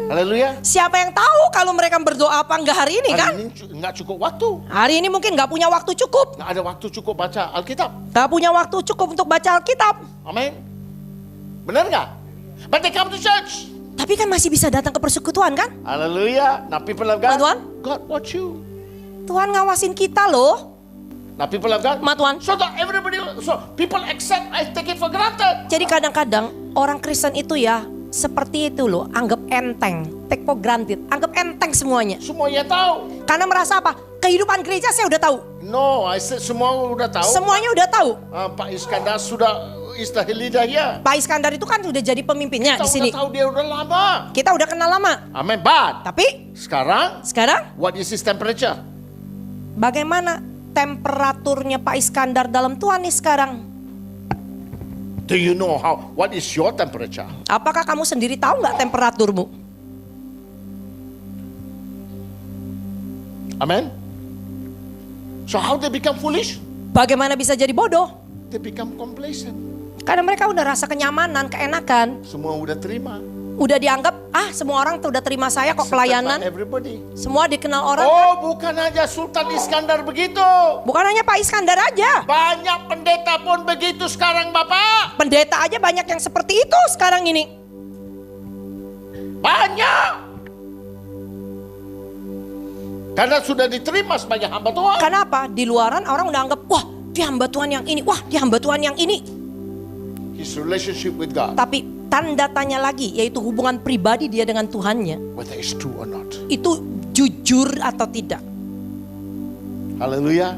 Haleluya. siapa yang tahu kalau mereka berdoa apa enggak hari ini kan? Hari ini nggak cukup waktu. Hari ini mungkin nggak punya waktu cukup. Nggak ada waktu cukup baca Alkitab. Nggak punya waktu cukup untuk baca Alkitab. Amin. Benar nggak? But they come to church. Tapi kan masih bisa datang ke persekutuan kan? Haleluya. Now people of God, Tuhan. God watch you. Tuhan ngawasin kita loh. Now people of God, Ma Tuhan. so that everybody, so people accept, I take it for granted. Jadi kadang-kadang orang Kristen itu ya seperti itu loh, anggap enteng, take for granted, anggap enteng semuanya. Semuanya tahu. Karena merasa apa? Kehidupan gereja saya udah tahu. No, I said semua udah tahu. Semuanya udah tahu. Pak Iskandar sudah leader ya. Pak Iskandar itu kan udah jadi pemimpinnya Kita di sini. udah tahu dia udah lama. Kita udah kenal lama. Amen. But Tapi sekarang, sekarang what is his temperature? bagaimana temperaturnya Pak Iskandar dalam Tuhan nih sekarang? Do you know what is your temperature? Apakah kamu sendiri tahu nggak temperaturmu? Amen. So how they become foolish? Bagaimana bisa jadi bodoh? They become complacent. Karena mereka udah rasa kenyamanan, keenakan. Semua udah terima. Udah dianggap, semua orang tuh udah terima saya kok pelayanan. Everybody. Semua dikenal orang. Oh, bukan aja Sultan Iskandar begitu. Bukan hanya Pak Iskandar aja. Banyak pendeta pun begitu sekarang, Bapak. Pendeta aja banyak yang seperti itu sekarang ini. Banyak. Karena sudah diterima sebagai hamba Tuhan. Kenapa? Di luaran orang udah anggap, wah dia hamba Tuhan yang ini, wah dia hamba Tuhan yang ini. His relationship with God, Tapi tanda tanya lagi, yaitu hubungan pribadi dia dengan Tuhannya. whether it's true or not. Itu jujur atau tidak. Hallelujah.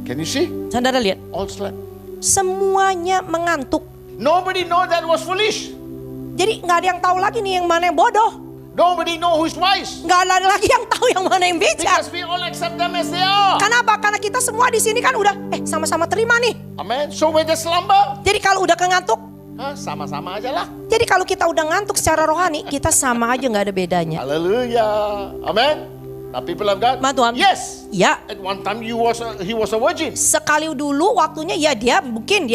Can you see? Saudara lihat, All slept. semuanya mengantuk. Nobody know that was foolish. Jadi nggak ada yang tahu lagi nih yang mana yang bodoh. Nobody know who's wise. Nggak ada lagi yang tahu yang mana yang bijak. Because we all accept them as they are. Kenapa? Karena kita semua di sini kan udah sama-sama terima nih. Amen. So when they slumber, Jadi kalau udah kengantuk, sama-sama aja lah. jadi kalau kita udah ngantuk secara rohani, kita sama aja nggak ada bedanya. Hallelujah. Amen. Now people of God. Ma Tuhan. Yes. Ya, At one time he was a virgin. sekali dulu waktunya ya dia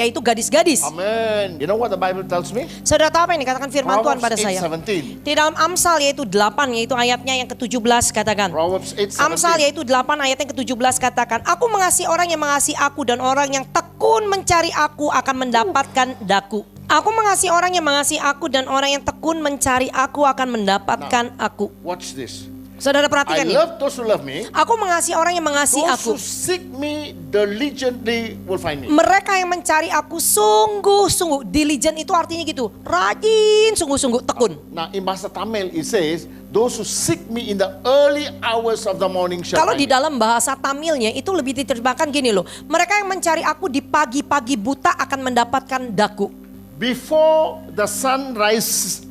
itu gadis-gadis. Amen. You know what the Bible tells me? Saudara tahu apa yang dikatakan firman Tuhan pada saya? 8:17. Di dalam Amsal yaitu 8 yaitu ayatnya yang ke-17 katakan. Proverbs Amsal 8:17. yaitu 8 ayat yang ke-17 katakan, aku mengasihi orang yang mengasihi aku dan orang yang tekun mencari aku akan mendapatkan daku. Aku mengasihi orang yang mengasihi aku dan orang yang tekun mencari aku akan mendapatkan aku. Watch this. Saudara I perhatikan nih. love those who love me. Aku mengasihi orang yang mengasihi Those aku. who seek me diligently will find me. Mereka yang mencari aku sungguh-sungguh. Diligent itu artinya gitu. Rajin, sungguh-sungguh, tekun. Now in bahasa Tamil it says, those who seek me in the early hours of the morning shall Kalau find di me. dalam bahasa Tamilnya itu lebih diterjemahkan gini loh. Mereka yang mencari aku di pagi-pagi buta akan mendapatkan daku. Before the sun rises.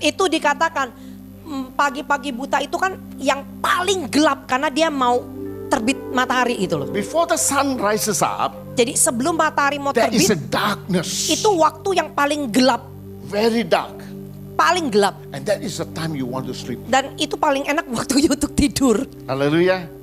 Itu dikatakan pagi-pagi buta itu kan yang paling gelap karena dia mau terbit matahari itu loh. Before the sun rises up, Jadi sebelum matahari mau there is a terbit darkness. itu waktu yang paling gelap, Very dark. paling gelap. And that is the time you want to sleep. Dan itu paling enak waktunya untuk tidur. Hallelujah.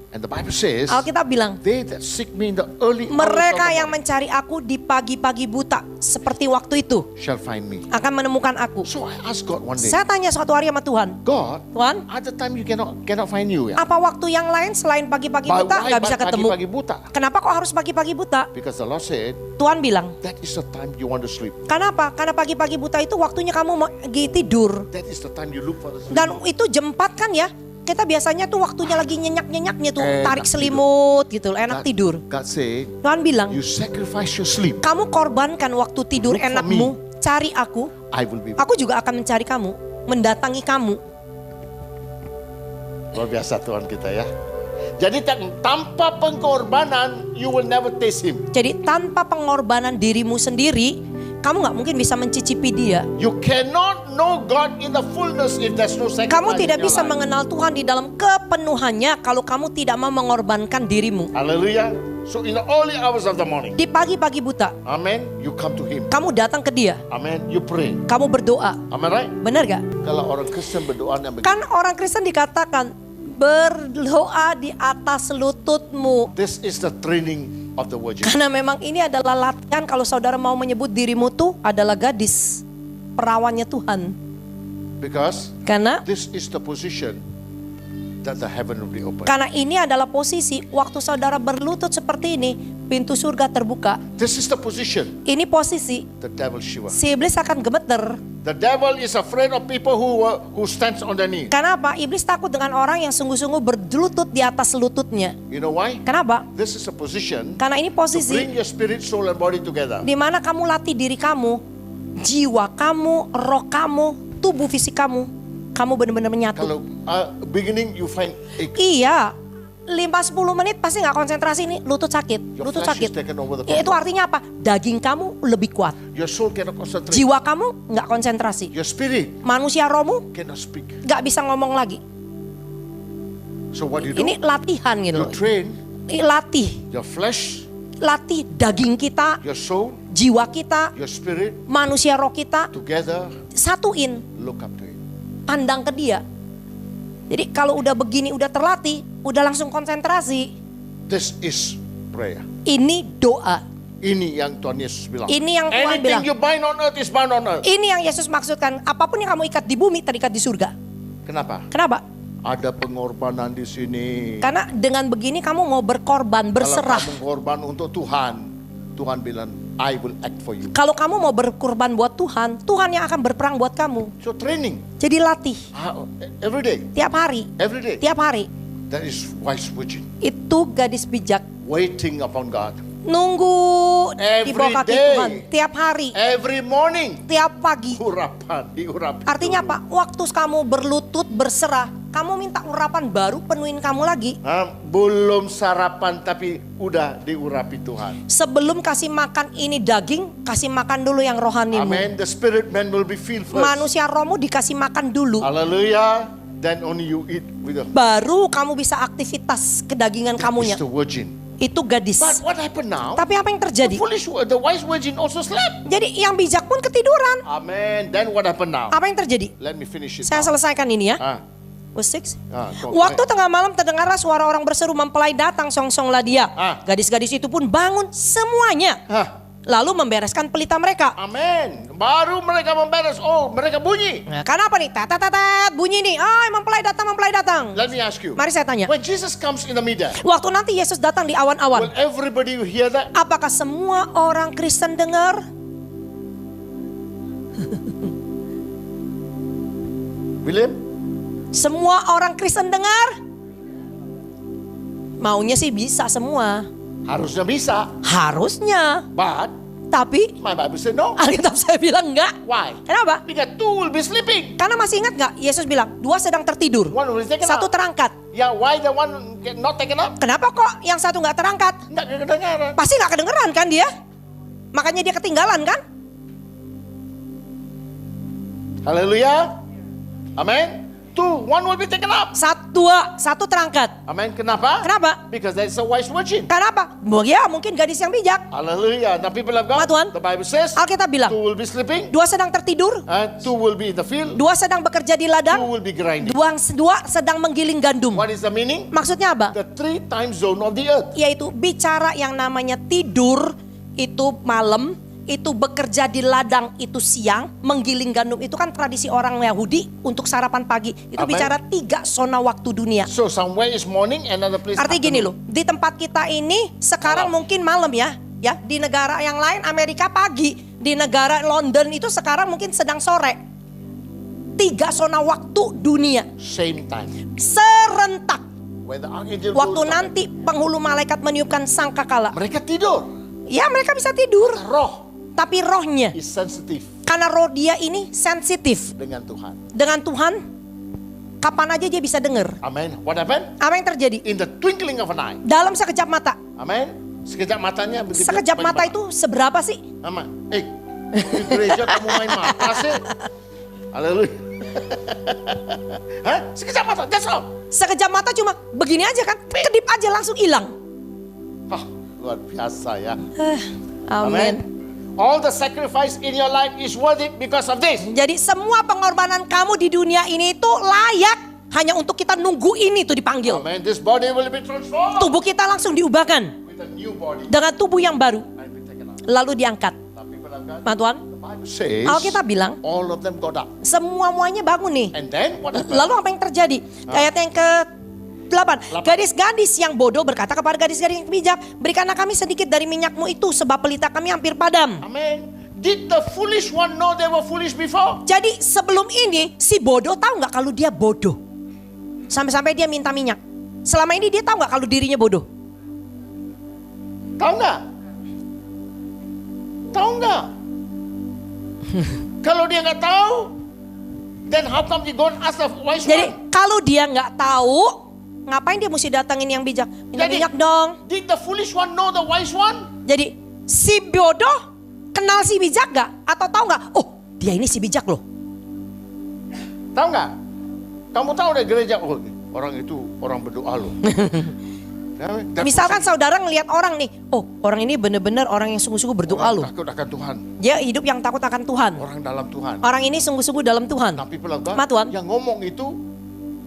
And the Bible says, Alkitab bilang, they that seek me in the early hours of mereka the yang morning mencari aku di pagi-pagi buta seperti waktu itu shall find me. akan menemukan aku. So I asked God one day, Saya tanya suatu hari sama Tuhan, God, Tuhan, other time you cannot find you. Yeah? apa waktu yang lain selain pagi-pagi Why buta nggak bisa ketemu? pagi buta? Kenapa kok harus pagi-pagi buta? Because the Lord said, Tuhan bilang, that is the time you want to sleep. kenapa? Karena pagi-pagi buta itu waktunya kamu mau tidur. That is the time you look for the sleep. Dan itu jam 4 kan ya? Kita biasanya tuh waktunya lagi nyenyak-nyenyaknya tuh, Enak tarik tidur. selimut gitu, enak God- tidur. God said, Tuhan bilang, you sacrifice your sleep, kamu korbankan waktu tidur Look for enakmu, cari aku, I will be. aku juga akan mencari kamu, mendatangi kamu. Luar biasa Tuhan kita ya. Jadi tanpa pengorbanan, you will never taste Him. Jadi tanpa pengorbanan dirimu sendiri, kamu nggak mungkin bisa mencicipi Dia. You cannot know God in the fullness if there's no sacrifice. Kamu tidak in your bisa life. mengenal Tuhan di dalam kepenuhannya kalau kamu tidak mau mengorbankan dirimu. Hallelujah. So in the early hours of the morning, Di pagi-pagi buta, amen, you come to Him. kamu datang ke Dia, Amen, you pray. kamu berdoa. Amen, right? Benar gak? Kalau orang Kristen berdoa dan begitu, Kan orang Kristen dikatakan berdoa di atas lututmu. this is the training of the virgin. Karena memang ini adalah latihan kalau saudara mau menyebut dirimu tuh adalah gadis perawannya Tuhan. Because Karena this is the position that the heaven will be open. karena ini adalah posisi waktu saudara berlutut seperti ini, pintu surga terbuka. This is the position Ini posisi the devil shiver. si iblis akan gemeter. The devil is afraid of people who stands on their knee. Kenapa? Iblis takut dengan orang yang sungguh-sungguh berlutut di atas lututnya. You know why? Kenapa? This is a position Karena ini to bring posisi your spirit, soul, and body together. di mana kamu latih diri kamu, jiwa kamu, roh kamu, tubuh fisik kamu benar-benar menyatu. Kalau beginning you find Iya, 5-10 menit pasti nggak konsentrasi nih, lutut sakit, Your lutut flesh sakit. is taken over the Ya, itu control. artinya apa? Daging kamu lebih kuat, Your soul cannot concentrate. jiwa kamu nggak konsentrasi, Your spirit manusia rohmu cannot speak. nggak bisa ngomong lagi. So what do you do? Ini latihan gitu You loh. train Ini latih, your flesh, latih daging kita, your soul, jiwa kita, your spirit manusia roh kita, together. satuin, Look up to it. pandang ke dia. Jadi kalau udah begini, udah terlatih, udah langsung konsentrasi. This is prayer. Ini doa. Ini yang Tuhan Yesus bilang. Ini yang Tuhan Anything bilang. you bind on earth is bound on earth. Ini yang Yesus maksudkan. Apapun yang kamu ikat di bumi, terikat di surga. Kenapa? Kenapa? Ada pengorbanan di sini. Karena dengan begini kamu mau berkorban, berserah. Kalau kamu korban untuk Tuhan, Tuhan bilang, I will act for you. Kalau kamu mau berkorban buat Tuhan, Tuhan yang akan berperang buat kamu. So training Jadi latih every day, tiap hari, every day. tiap hari. That is wise virgin, Itu gadis bijak. waiting upon God. Nunggu di Every bawah kaki day. Tuhan. Tiap hari, Every morning, tiap pagi. diurapan. Artinya apa? Waktu kamu berlutut, berserah, kamu minta urapan baru, penuhin kamu lagi. Belum sarapan tapi udah diurapi Tuhan. Sebelum kasih makan ini daging, kasih makan dulu yang rohanimu. Amen. The spirit man will be filled first. Manusia rohmu dikasih makan dulu. Hallelujah. Then only you eat with the Baru kamu bisa aktivitas kedagingan kamunya. It's the virgin. Itu gadis. But what happened now? Tapi apa yang terjadi? The wise virgin also slept. Jadi yang bijak pun ketiduran. Amen. Then what happened now? Apa yang terjadi? Let me finish it. Saya now. selesaikan ini ya. Verse 6. Waktu tengah malam terdengarlah suara orang berseru, mempelai datang, songsonglah dia. Gadis-gadis itu pun bangun semuanya. Lalu membereskan pelita mereka. Amen. Baru mereka memberes. Oh, mereka bunyi. Nah, karena apa nih? Tat, bunyi nih. Mempelai datang, mempelai datang. Let me ask you. Mari saya tanya. When Jesus comes in the middle, Waktu nanti Yesus datang di awan-awan, will everybody hear that? apakah semua orang Kristen dengar? William? Semua orang Kristen dengar? Maunya sih bisa semua. Harusnya bisa. Harusnya. But Tapi my Bible said no. Alkitab saya bilang enggak. Why? Kenapa? Because two will be sleeping. Karena masih ingat nggak? Yesus bilang, 2 sedang tertidur, One will be taken 1 up. terangkat. Yeah, why the one not taken up? Kenapa kok yang 1 nggak terangkat? Nggak kedengaran. Pasti nggak kedengeran kan dia? Makanya dia ketinggalan kan? Hallelujah. Amen. One will be taken up. 1 terangkat. Amen. Kenapa? Kenapa? Because there is a wise virgin. Kenapa? Ya mungkin gadis yang bijak. Hallelujah. The people of God. Tuhan. The Bible says Alkitab bilang, 2 will be sleeping. 2 sedang tertidur, And 2 will be in the field. 2 sedang bekerja di 2 ladang, will be grinding. 2 sedang menggiling gandum. What is the meaning? Maksudnya apa? The 3 time zone of the earth. Yaitu bicara yang namanya tidur itu malam, itu bekerja di ladang itu siang, menggiling gandum itu kan tradisi orang Yahudi untuk sarapan pagi. Itu Amen. bicara 3 zona waktu dunia. So somewhere is morning, another place. Artinya gini afternoon. loh, di tempat kita ini sekarang Malam. mungkin malam ya. Ya, di negara yang lain Amerika pagi, di negara London itu sekarang mungkin sedang sore. 3 zona waktu dunia Same time. serentak. When the archangel Waktu goes, nanti penghulu malaikat meniupkan sangkakala. mereka tidur. Ya, mereka bisa tidur, Roh tapi rohnya, is sensitive karena roh dia ini sensitif dengan Tuhan. dengan Tuhan. Kapan aja dia bisa dengar. Amen. What happened? Apa yang terjadi? In the twinkling of an eye. Dalam sekejap mata. Amen. Sekejap matanya begitu. Sekejap mata bagaimana? itu seberapa sih? Aman. Di gereja kamu main mata sih. Haleluya. Hah? Sekejap mata, that's all. Sekejap mata cuma begini aja kan, kedip aja langsung hilang. Hah, luar biasa ya. Amin. All the sacrifice in your life is worth it because of this. Jadi semua pengorbanan kamu di dunia ini itu layak hanya untuk kita nunggu ini tuh dipanggil. Amen. This body will be transformed Tubuh kita langsung diubahkan with a new body. dengan tubuh yang baru, I'll be taken out. lalu diangkat. Tapi benar kan? Pak Tuhan, The Bible says Alkitab bilang all of them got up. semuanya bangun nih. And then what happened? Lalu apa yang terjadi? Ayat yang ke-8. Gadis-gadis yang bodoh berkata kepada gadis-gadis yang bijak, berikanlah kami sedikit dari minyakmu itu sebab pelita kami hampir padam. Amen. Did the foolish one know they were foolish before? Jadi sebelum ini si bodoh tahu nggak kalau dia bodoh? Sampai-sampai dia minta minyak. Selama ini dia tahu nggak kalau dirinya bodoh? Tahu nggak? Tahu nggak? Kalau dia nggak tahu, then how come he go and ask the wise Jadi one? kalau dia nggak tahu, Ngapain dia mesti datangin yang bijak? Minta Jadi- minyak dong. Did the foolish one know the wise one? Jadi si bodoh kenal si bijak gak? Atau tahu gak? Oh dia ini si bijak loh. Tahu nggak? Kamu tahu deh gereja, oh orang itu orang berdoa loh. Misalkan saudara ngelihat orang nih, oh orang ini bener-bener orang yang sungguh-sungguh berdoa loh. Takut akan Tuhan. Dia hidup yang takut akan Tuhan. Orang dalam Tuhan. Orang ini sungguh-sungguh dalam Tuhan. Tapi pelan-pelan, Ma Tuhan. yang ngomong itu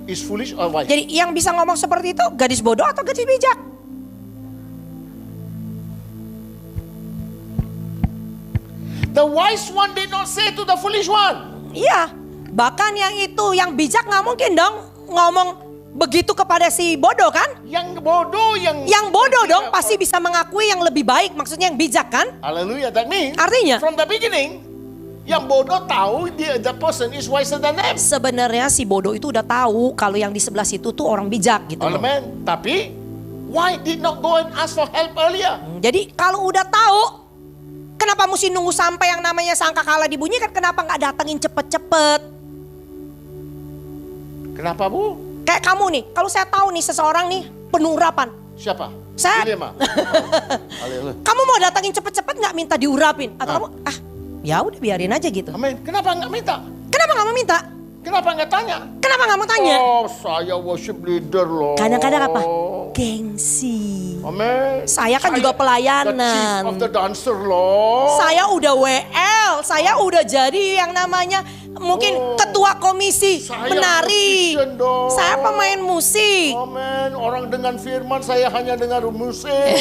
is foolish or wise? Jadi yang bisa ngomong seperti itu gadis bodoh atau gadis bijak? The wise one did not say to the foolish one. Iya, bahkan yang itu yang bijak nggak mungkin dong ngomong begitu kepada si bodoh kan? Yang bodoh Yang bodoh dong pasti bisa mengakui yang lebih baik, maksudnya yang bijak kan? Hallelujah. That means Artinya from the beginning, yang bodoh tahu the person is wiser than them. sebenarnya si bodoh itu udah tahu kalau yang di sebelah situ tuh orang bijak gitu loh. Amen. Tapi why did not go and ask for help earlier? Jadi kalau udah tahu, kenapa mesti nunggu sampai yang namanya sangkakala dibunyikan? Kenapa nggak datengin cepet-cepet? Kenapa Bu? Kayak kamu nih, kalau saya tahu nih seseorang nih penuh urapan. Siapa? Saya. William. Haleluya. Kamu mau datengin cepet-cepet nggak minta diurapin? Atau kamu, ya udah biarin aja gitu. Amin. Kenapa nggak minta? Kenapa nggak mau minta? Kenapa nggak tanya? Kenapa nggak mau tanya? Oh, saya worship leader loh. Kadang-kadang apa? Gengsi. Amin. Saya kan juga pelayanan. The chief of the dancer loh. Saya udah WL, saya udah jadi yang namanya mungkin ketua komisi Saya menari. musician dong. Saya pemain musik. Amin. Orang dengan firman, saya hanya dengar musik.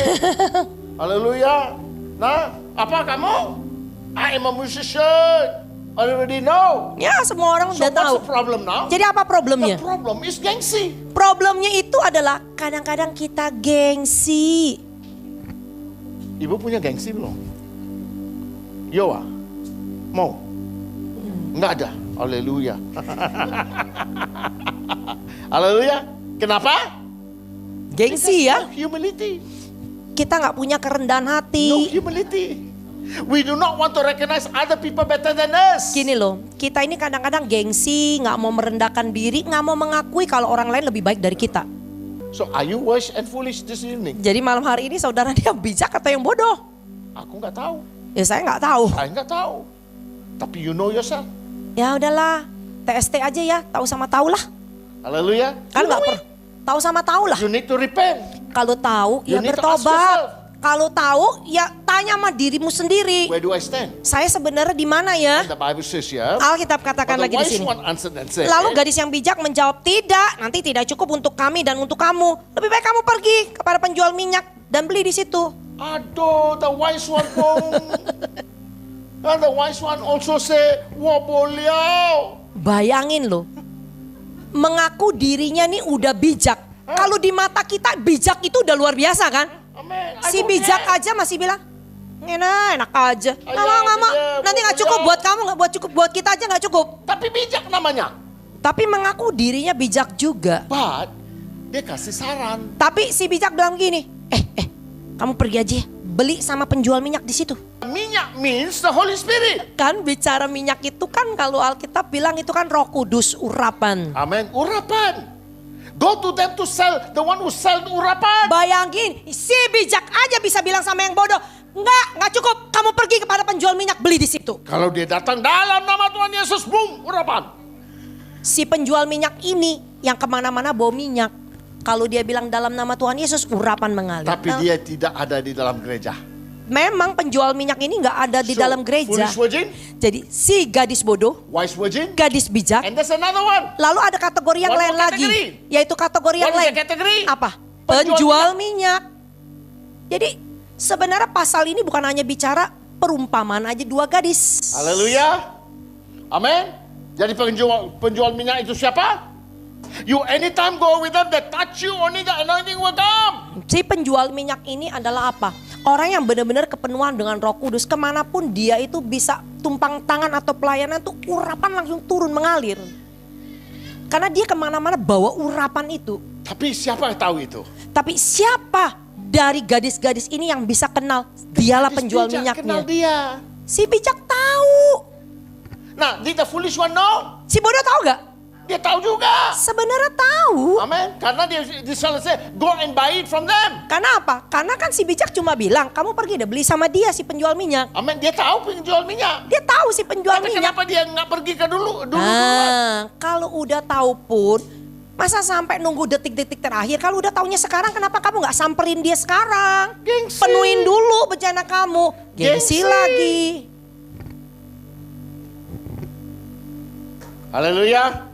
Haleluya. Nah, apa kamu? I am a musician. I already know. Ya semua orang So udah what's tahu. the problem now? Jadi apa problemnya? The problem is gengsi. Problemnya itu adalah kadang-kadang kita gengsi. Ibu punya gengsi belum? Yoa, mau? Enggak ada. Haleluya. Haleluya. Kenapa? Gengsi ya. No humility. Kita nggak punya kerendahan No hati. humility. We do not want to recognize other people better than us. Gini loh, kita ini kadang-kadang gengsi, nggak mau merendahkan diri, nggak mau mengakui kalau orang lain lebih baik dari kita. So are you wise and foolish this evening? Jadi malam hari ini saudara dia bijak atau yang bodoh? Aku nggak tahu. Ya saya nggak tahu. Saya nggak tahu. Tapi you know yourself. Ya udahlah, TST aja ya, tahu sama tahu lah. Haleluya. Kan You nggak know per, tahu sama tahu lah. it. You need to repent. Kalau tahu You ya need to ask bertobat. yourself. Kalau tahu ya tanya sama dirimu sendiri. Where do I stand? Saya sebenarnya di mana ya? The Bible says here. Alkitab katakan But the lagi di wise sini. one answered and said, Lalu gadis yang bijak menjawab, tidak, nanti tidak cukup untuk kami dan untuk kamu. Lebih baik kamu pergi kepada penjual minyak dan beli di situ. aduh, the wise one pun. And the wise one also say, wah boliau. Bayangin loh, mengaku dirinya nih udah bijak. Kalau di mata kita bijak itu udah luar biasa kan? Amen. Si bijak aja masih bilang, enak aja. Nggak mau. iya, Nanti nggak cukup buat kamu, nggak buat cukup buat kita aja nggak cukup. Tapi bijak namanya. Tapi mengaku dirinya bijak juga. But dia kasih saran. Tapi si bijak bilang gini, kamu pergi aja, beli sama penjual minyak di situ. Minyak means the Holy Spirit. Kan bicara minyak itu kan kalau Alkitab bilang itu kan Roh Kudus, urapan. Amen. Urapan. Go to them to sell. The one who sell urapan. Bayangin, si bijak aja bisa bilang sama yang bodoh, nggak cukup. Kamu pergi kepada penjual minyak, beli di situ. Kalau dia datang dalam nama Tuhan Yesus, boom, urapan. Si penjual minyak ini yang kemana-mana bawa minyak. Kalau dia bilang dalam nama Tuhan Yesus, urapan mengalir. Tapi dia tidak ada di dalam gereja. Memang penjual minyak ini nggak ada di So, dalam gereja. Foolish virgin, Jadi si gadis bodoh, wise virgin, gadis bijak. and there's another one. Lalu ada kategori yang One lain more lagi, category. yaitu kategori yang What is lain. the category? Apa? Penjual Penjual minyak. Jadi sebenarnya pasal ini bukan hanya bicara perumpamaan aja dua gadis. Haleluya. Amin. Jadi penjual minyak itu siapa? You anytime go with them, they touch you, only the anointing will come. Si penjual minyak ini adalah apa? Orang yang benar-benar kepenuhan dengan Roh Kudus, kemanapun dia itu bisa tumpang tangan atau pelayanan tuh urapan langsung turun mengalir. Karena dia kemana-mana bawa urapan itu. Tapi siapa yang tahu itu? Tapi siapa dari gadis-gadis ini yang bisa kenal? Dialah penjual Bijak minyaknya. kenal dia. Si bijak tahu. Nah, did the foolish one know? Si bodoh tahu gak? Dia tahu juga. Sebenarnya tahu. Amin. Karena dia selesai, go and buy it from them. Karena apa? Karena kan si bijak cuma bilang, kamu pergi deh beli sama dia si penjual minyak. Amin. Dia tahu penjual minyak. Dia tahu si penjual Tapi minyak. kenapa dia nggak pergi ke dulu duluan? Nah, kalau udah tahu pun, masa sampai nunggu detik-detik terakhir? Kalau udah taunya sekarang, kenapa kamu nggak samperin dia sekarang? Gengsi. Penuhin dulu bencana kamu. Gengsi lagi. Haleluya.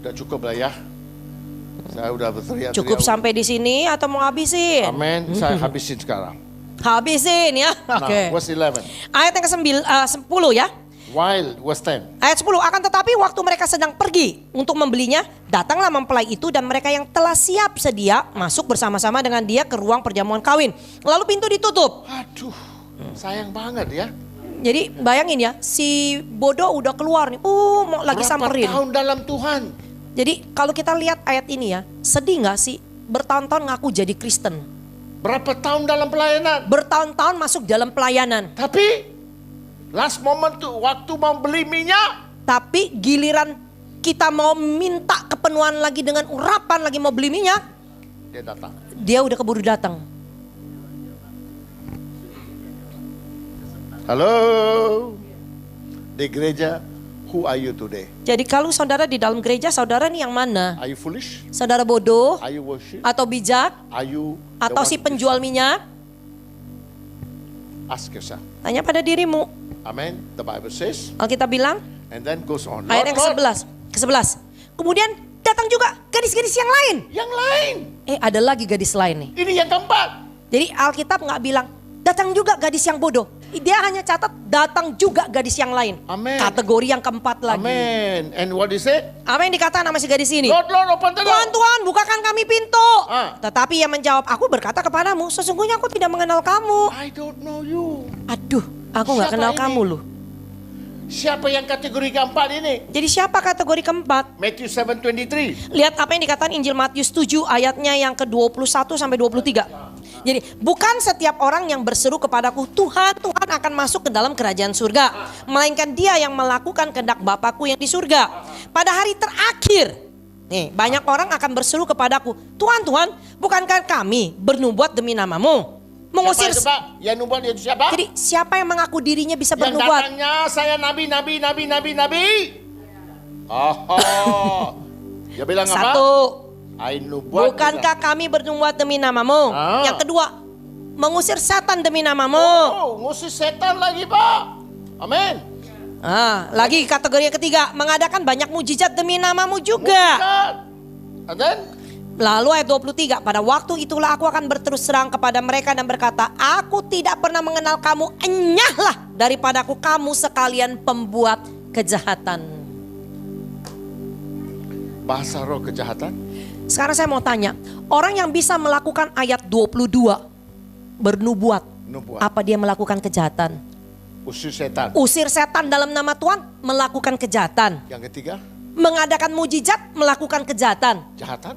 Udah cukup lah ya. Saya udah berteriak. Cukup sampai di sini atau mau habisin? Amin. Saya habisin sekarang. Habisin ya. Oke. Nah, verse 11. Ayat yang ke-10 ya. While verse 10. Ayat 10, akan tetapi waktu mereka sedang pergi untuk membelinya, datanglah mempelai itu dan mereka yang telah siap sedia masuk bersama-sama dengan dia ke ruang perjamuan kawin. Lalu pintu ditutup. Aduh, sayang banget ya. Jadi bayangin ya, si bodoh udah keluar nih. Mau lagi Berapa samperin. tahun dalam Tuhan? Jadi kalau kita lihat ayat ini ya, sedih gak sih bertahun-tahun ngaku jadi Kristen? Berapa tahun dalam pelayanan? Bertahun-tahun masuk dalam pelayanan. Tapi last moment tuh waktu mau beli minyak. Tapi giliran kita mau minta kepenuhan lagi dengan urapan, lagi mau beli minyak, Dia datang. dia udah keburu datang. Halo. Di gereja, who are you today? Jadi kalau saudara di dalam gereja, saudara nih yang mana? Are you foolish? Saudara bodoh Are you worship? atau bijak Are you the atau one si who- penjual minyak? Ask yourself. Tanya pada dirimu. Amen. The Bible says, Alkitab bilang, and then goes on. ayat yang ke-11. Kemudian datang juga gadis-gadis yang lain. Yang lain. Ada lagi gadis lain nih. Ini yang keempat. Jadi Alkitab nggak bilang datang juga gadis yang bodoh. Dia hanya catat datang juga gadis yang lain. Amen. Kategori yang keempat lagi. Amen. And what is it? Apa yang dikatakan sama si gadis ini? Lord, Lord, open the door. Tuhan, Tuhan, bukakan kami pintu. Ah. Tetapi ia menjawab, aku berkata kepadamu, sesungguhnya aku tidak mengenal kamu. I don't know you. Aduh, aku nggak Siapa kenal ini? kamu loh. Siapa yang kategori keempat ini? Jadi siapa kategori keempat? Matthew 7:23. Lihat apa yang dikatakan Injil Matius 7 ayatnya yang ke-21 sampai 23. Jadi bukan setiap orang yang berseru kepadaku Tuhan, Tuhan akan masuk ke dalam kerajaan surga. Melainkan dia yang melakukan kehendak Bapakku yang di surga. Pada hari terakhir, nih banyak orang akan berseru kepadaku Tuhan, Tuhan, bukankah kami bernubuat demi namamu? Mengusir. Siapa itu, Pak? Yang nubuat itu siapa? Jadi siapa yang mengaku dirinya bisa yang bernubuat? datangnya saya nabi. Oh. Dia bilang apa? Satu, I nubuat. bukankah kami bernubuat demi namamu? Ah. Yang kedua, mengusir setan demi namamu. Oh, ngusir setan lagi, Pak. Amin. Lagi kategori yang ketiga, mengadakan banyak mujizat demi namamu juga. And then, Lalu ayat 23, pada waktu itulah aku akan berterus terang kepada mereka dan berkata, aku tidak pernah mengenal kamu, enyahlah daripadaku kamu sekalian pembuat kejahatan. bahasa roh kejahatan. Sekarang saya mau tanya, orang yang bisa melakukan ayat 22, bernubuat, Nubuat. apa dia melakukan kejahatan? Usir setan. Usir setan dalam nama Tuhan, melakukan kejahatan. Yang ketiga, Mengadakan mujizat, melakukan kejahatan. kejahatan.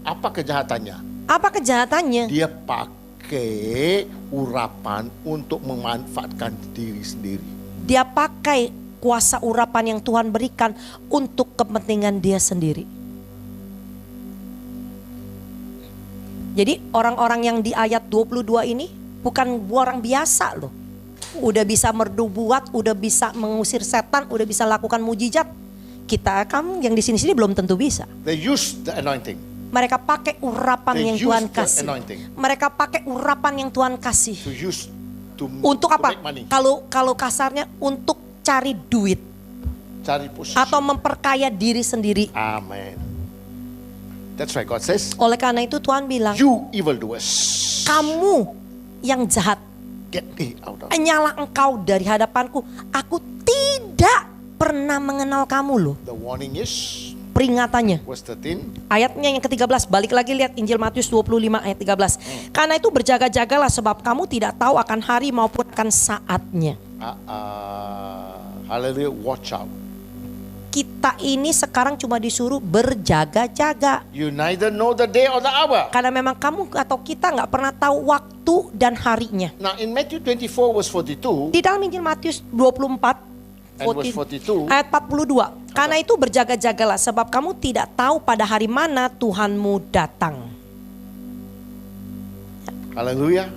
Apa kejahatannya? Apa kejahatannya? Dia pakai urapan untuk memanfaatkan diri sendiri. Dia pakai kuasa urapan yang Tuhan berikan untuk kepentingan dia sendiri. Jadi orang-orang yang di ayat 22 ini bukan orang biasa loh. Udah bisa mernubuat, udah bisa mengusir setan, udah bisa lakukan mujizat. Kamu yang di sini belum tentu bisa. They use the anointing Mereka pakai urapan They yang use Tuhan the kasih. anointing. Mereka pakai urapan yang Tuhan kasih. to use to Untuk to apa? make money. Kalau kasarnya untuk cari duit Cari posisi. atau memperkaya diri sendiri. Amen. That's right. God says, Oleh karena itu Tuhan bilang, you evildoers, kamu yang jahat, get me out of. nyala engkau dari hadapanku. Aku tidak pernah mengenal kamu loh. The warning is Peringatannya. verse 13. Ayatnya yang ke-13, balik lagi lihat Injil Matius 25 ayat 13. Karena itu berjaga-jagalah sebab kamu tidak tahu akan hari maupun akan saatnya. Hallelujah. Watch out. Kita ini sekarang cuma disuruh berjaga-jaga. You neither know the day or the hour. Karena memang kamu atau kita nggak pernah tahu waktu dan harinya. Now in Matthew 24 verse 42, Di dalam Injil Matius 24 And verse 42. Ayat 42. Karena itu berjaga-jagalah sebab kamu tidak tahu pada hari mana Tuhanmu datang. Hallelujah.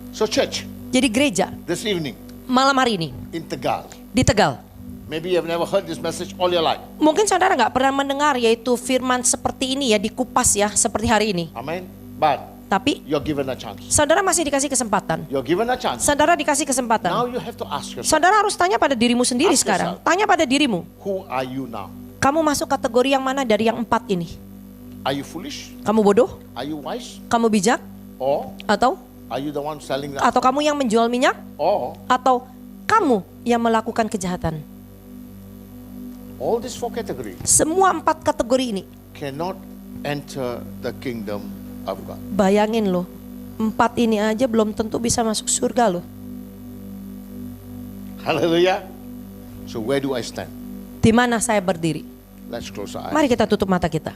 So church, Jadi gereja this evening malam hari ini in Tegal, di Tegal. maybe you have never heard this message all your life. Mungkin saudara nggak pernah mendengar yaitu firman seperti ini ya, dikupas ya seperti hari ini. Amen. But Tapi you're given a chance. saudara masih dikasih kesempatan. You're given a chance. Saudara dikasih kesempatan. Now you have to ask yourself, Saudara harus tanya pada dirimu sendiri Ask sekarang. yourself. Tanya pada dirimu. who are you now? Kamu masuk kategori yang mana dari yang 4 ini? Are you foolish? Kamu bodoh? Are you wise? Kamu bijak? Or Atau are you the one selling that? atau kamu yang menjual minyak? Or Atau kamu yang melakukan kejahatan? all these 4 categories Semua 4 kategori ini. cannot enter the kingdom of God. Bayangin loh, 4 ini aja belum tentu bisa masuk surga loh. Hallelujah. So where do I stand? Di mana saya berdiri? Let's close our eyes. Mari kita tutup mata kita.